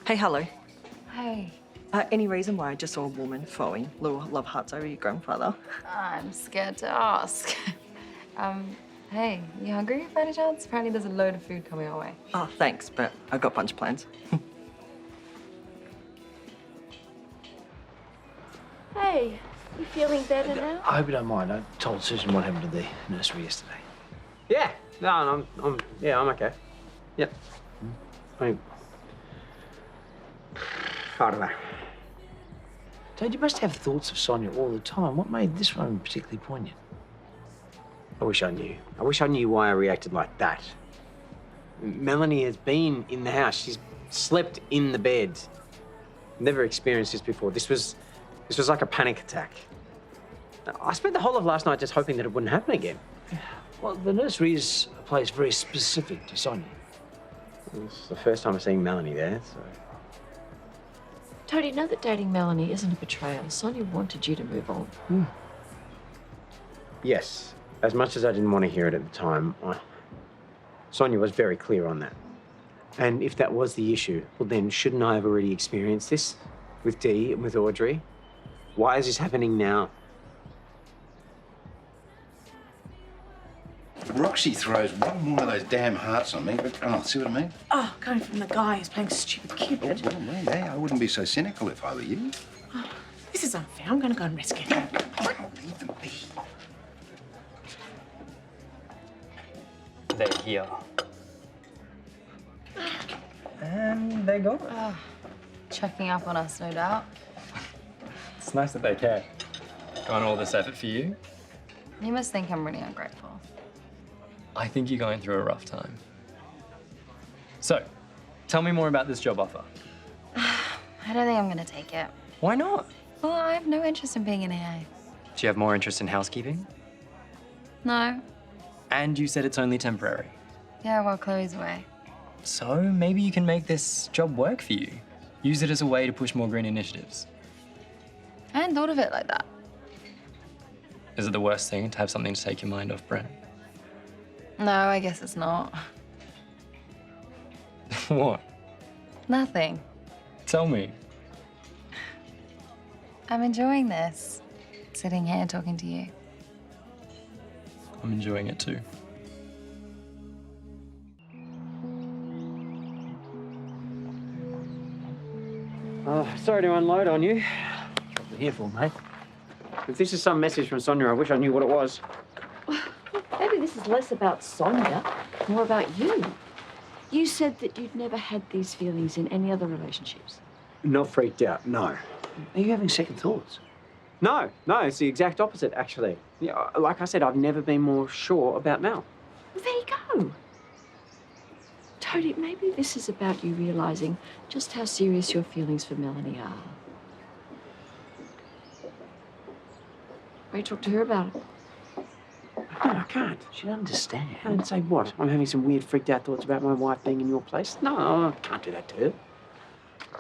Hey, hello. Hey. Any reason why I just saw a woman throwing little love hearts over your grandfather? I'm scared to ask. Hey, you hungry by any chance? Apparently there's a load of food coming our way. Oh, thanks, but I've got a bunch of plans. Hey, you feeling better now? I hope you don't mind. I told Susan what happened to the nursery yesterday. Yeah, no, I'm okay. Yep. I don't know. Dad, you must have thoughts of Sonia all the time. What made this one particularly poignant? I wish I knew. I wish I knew why I reacted like that. Melanie has been in the house. She's slept in the bed. Never experienced this before. This was like a panic attack. I spent the whole of last night just hoping that it wouldn't happen again. Well, the nursery is a place very specific to Sonia. It's the first time I've seen Melanie there, so... Toadie, know that dating Melanie isn't a betrayal. Sonia wanted you to move on. Yes. As much as I didn't want to hear it at the time, Sonia was very clear on that. And if that was the issue, well then shouldn't I have already experienced this with Dee and with Audrey? Why is this happening now? Roxy throws one more of those damn hearts on me, but see what I mean? Oh, coming from the guy who's playing stupid Cupid. Well, hey, I wouldn't be so cynical if I were you. Oh, this is unfair. I'm going to go and rescue him. Leave them be. They're here. And they go. Oh, checking up on us, no doubt. It's nice that they care. Gone all this effort for you. You must think I'm really ungrateful. I think you're going through a rough time. So, tell me more about this job offer. I don't think I'm gonna take it. Why not? Well, I have no interest in being an AA. Do you have more interest in housekeeping? No. And you said it's only temporary. Yeah, while Chloe's away. So maybe you can make this job work for you. Use it as a way to push more green initiatives. I hadn't thought of it like that. Is it the worst thing to have something to take your mind off Brennan? No, I guess it's not. What? Nothing. Tell me. I'm enjoying this. Sitting here talking to you. I'm enjoying it too. Sorry to unload on you. What we're here for, mate. If this is some message from Sonia, I wish I knew what it was. Maybe this is less about Sonia, more about you. You said that you'd never had these feelings in any other relationships. Not freaked out, no. Are you having second thoughts? No, it's the exact opposite, actually. Yeah, like I said, I've never been more sure about Mel. Well, there you go. Toadie, maybe this is about you realising just how serious your feelings for Melanie are. Will you talk to her about it? No, I can't. She'd understand. And say what? I'm having some weird freaked out thoughts about my wife being in your place? No, I can't do that to her.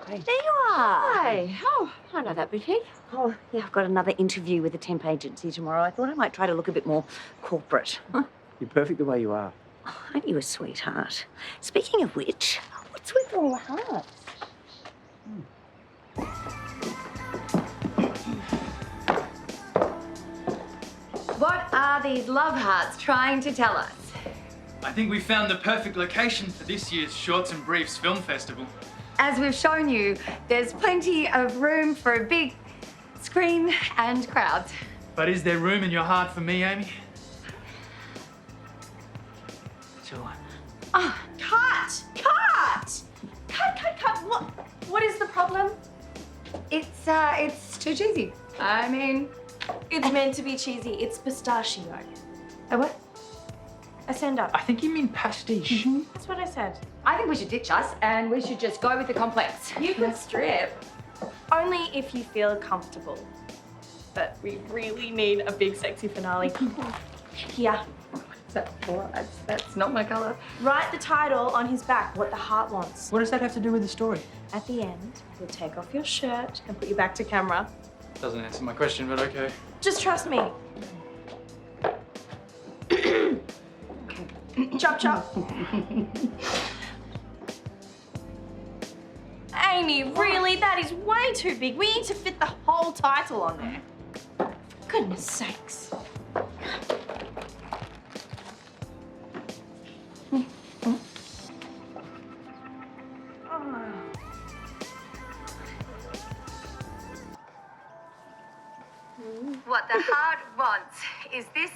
There you are. Hi. Oh, I know that boutique. Oh, yeah, I've got another interview with a temp agency tomorrow. I thought I might try to look a bit more corporate. You're perfect the way you are. Oh, aren't you a sweetheart? Speaking of which, what's with all the hearts? What are these love hearts trying to tell us? I think we found the perfect location for this year's Shorts and Briefs Film Festival. As we've shown you, there's plenty of room for a big screen and crowds. But is there room in your heart for me, Amy? Sure. Oh, cut! What is the problem? It's too cheesy. I mean, It's meant to be cheesy. It's pistachio. a what? A send-up. I think you mean pastiche. That's what I said. I think we should ditch us and we should just go with the complex. You could strip. Only if you feel comfortable. But we really need a big sexy finale. Here. That's not my colour. Write the title on his back, what the heart wants. What does that have to do with the story? At the end, you'll take off your shirt and put your back to camera. Doesn't answer my question, but okay. Just trust me. Chop, chop. Amy, really? That is way too big. We need to fit the whole title on there. For goodness sakes.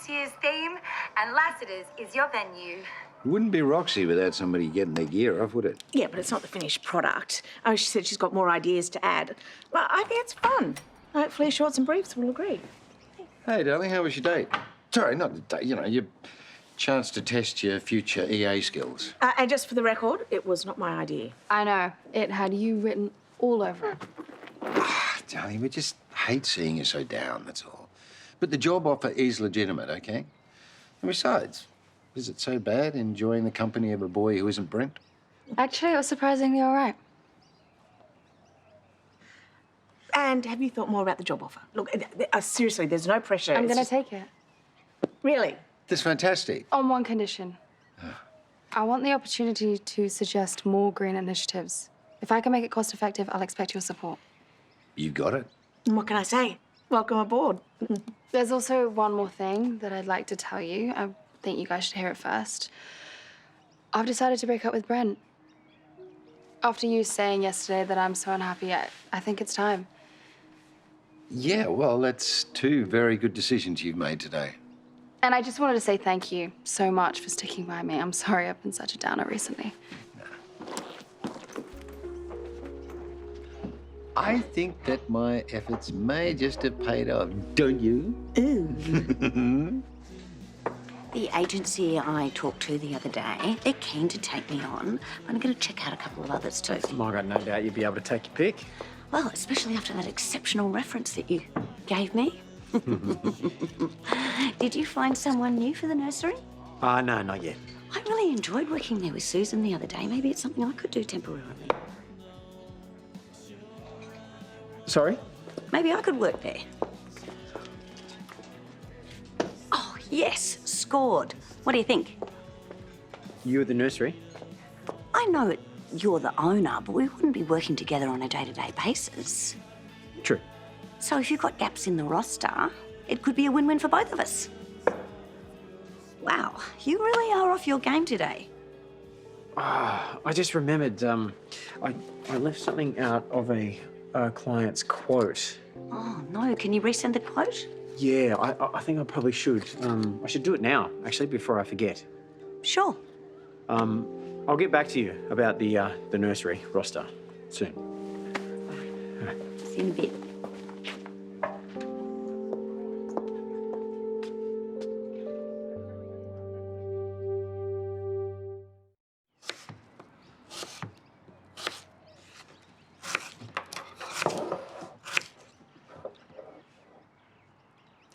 this year's theme, and Lassiter's is your venue. It wouldn't be Roxy without somebody getting their gear off, would it? Yeah, but it's not the finished product. Oh, she said she's got more ideas to add. Well, I think it's fun. Hopefully Shorts and Briefs will agree. Hey, darling, how was your date? Sorry, not the date, your chance to test your future EA skills. And just for the record, it was not my idea. I know. It had you written all over it. Darling, we just hate seeing you so down, that's all. But the job offer is legitimate, okay? And besides, is it so bad enjoying the company of a boy who isn't Brent? Actually, it was surprisingly all right. And have you thought more about the job offer? Look, seriously, there's no pressure. I'm It's going to just- take it. Really? That's fantastic. On one condition. I want the opportunity to suggest more green initiatives. If I can make it cost effective, I'll expect your support. You got it. And what can I say? Welcome aboard. There's also one more thing that I'd like to tell you. I think you guys should hear it first. I've decided to break up with Brent. After you saying yesterday that I'm so unhappy, I think it's time. Yeah, well, that's two very good decisions you've made today. And I just wanted to say thank you so much for sticking by me. I'm sorry I've been such a downer recently. I think that my efforts may just have paid off, don't you? Ooh. The agency I talked to the other day, they're keen to take me on. I'm going to check out a couple of others too. I got no doubt you'd be able to take your pick. Well, especially after that exceptional reference that you gave me. Did you find someone new for the nursery? No, not yet. I really enjoyed working there with Susan the other day. Maybe it's something I could do temporarily. Sorry? Maybe I could work there. Oh, yes, scored. What do you think? You at the nursery? I know you're the owner, but we wouldn't be working together on a day-to-day basis. True. So if you've got gaps in the roster, it could be a win-win for both of us. Wow, you really are off your game today. I just remembered, I left something out of a client's quote. Oh, no. Can you resend the quote? Yeah, I think I probably should. I should do it now, actually, before I forget. Sure. I'll get back to you about the nursery roster soon. See you in a bit.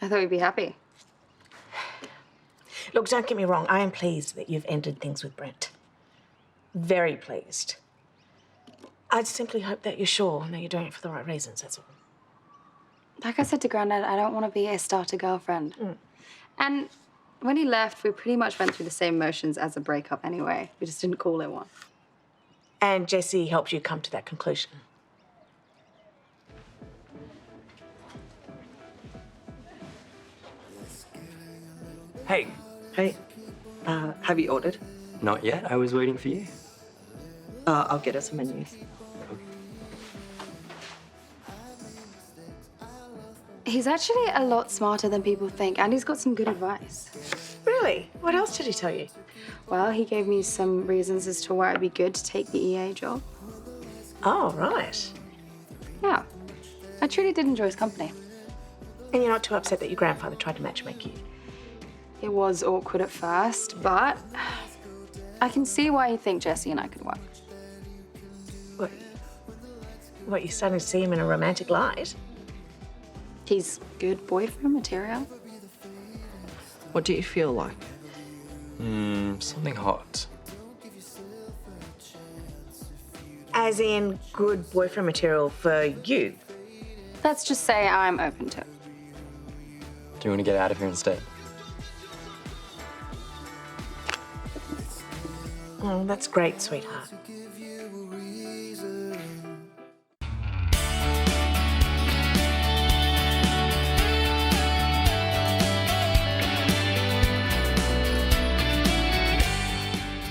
I thought you'd be happy. Look, don't get me wrong. I am pleased that you've ended things with Brent. Very pleased. I simply hope that you're sure and that you're doing it for the right reasons, that's all. Like I said to Grandad, I don't want to be a starter girlfriend. And when he left, we pretty much went through the same motions as a breakup anyway. We just didn't call it one. And Jessie helped you come to that conclusion. Hey. Hey. Have you ordered? Not yet. I was waiting for you. I'll get us some menus. He's actually a lot smarter than people think, and he's got some good advice. Really? What else did he tell you? Well, he gave me some reasons as to why it'd be good to take the EA job. Oh, right. Yeah. I truly did enjoy his company. And you're not too upset that your grandfather tried to matchmake you? It was awkward at first, but I can see why you think Jessie and I could work. What, you're starting to see him in a romantic light? He's good boyfriend material. What do you feel like? Something hot. As in good boyfriend material for you? Let's just say I'm open to it. Do you want to get out of here instead? Oh, that's great, sweetheart.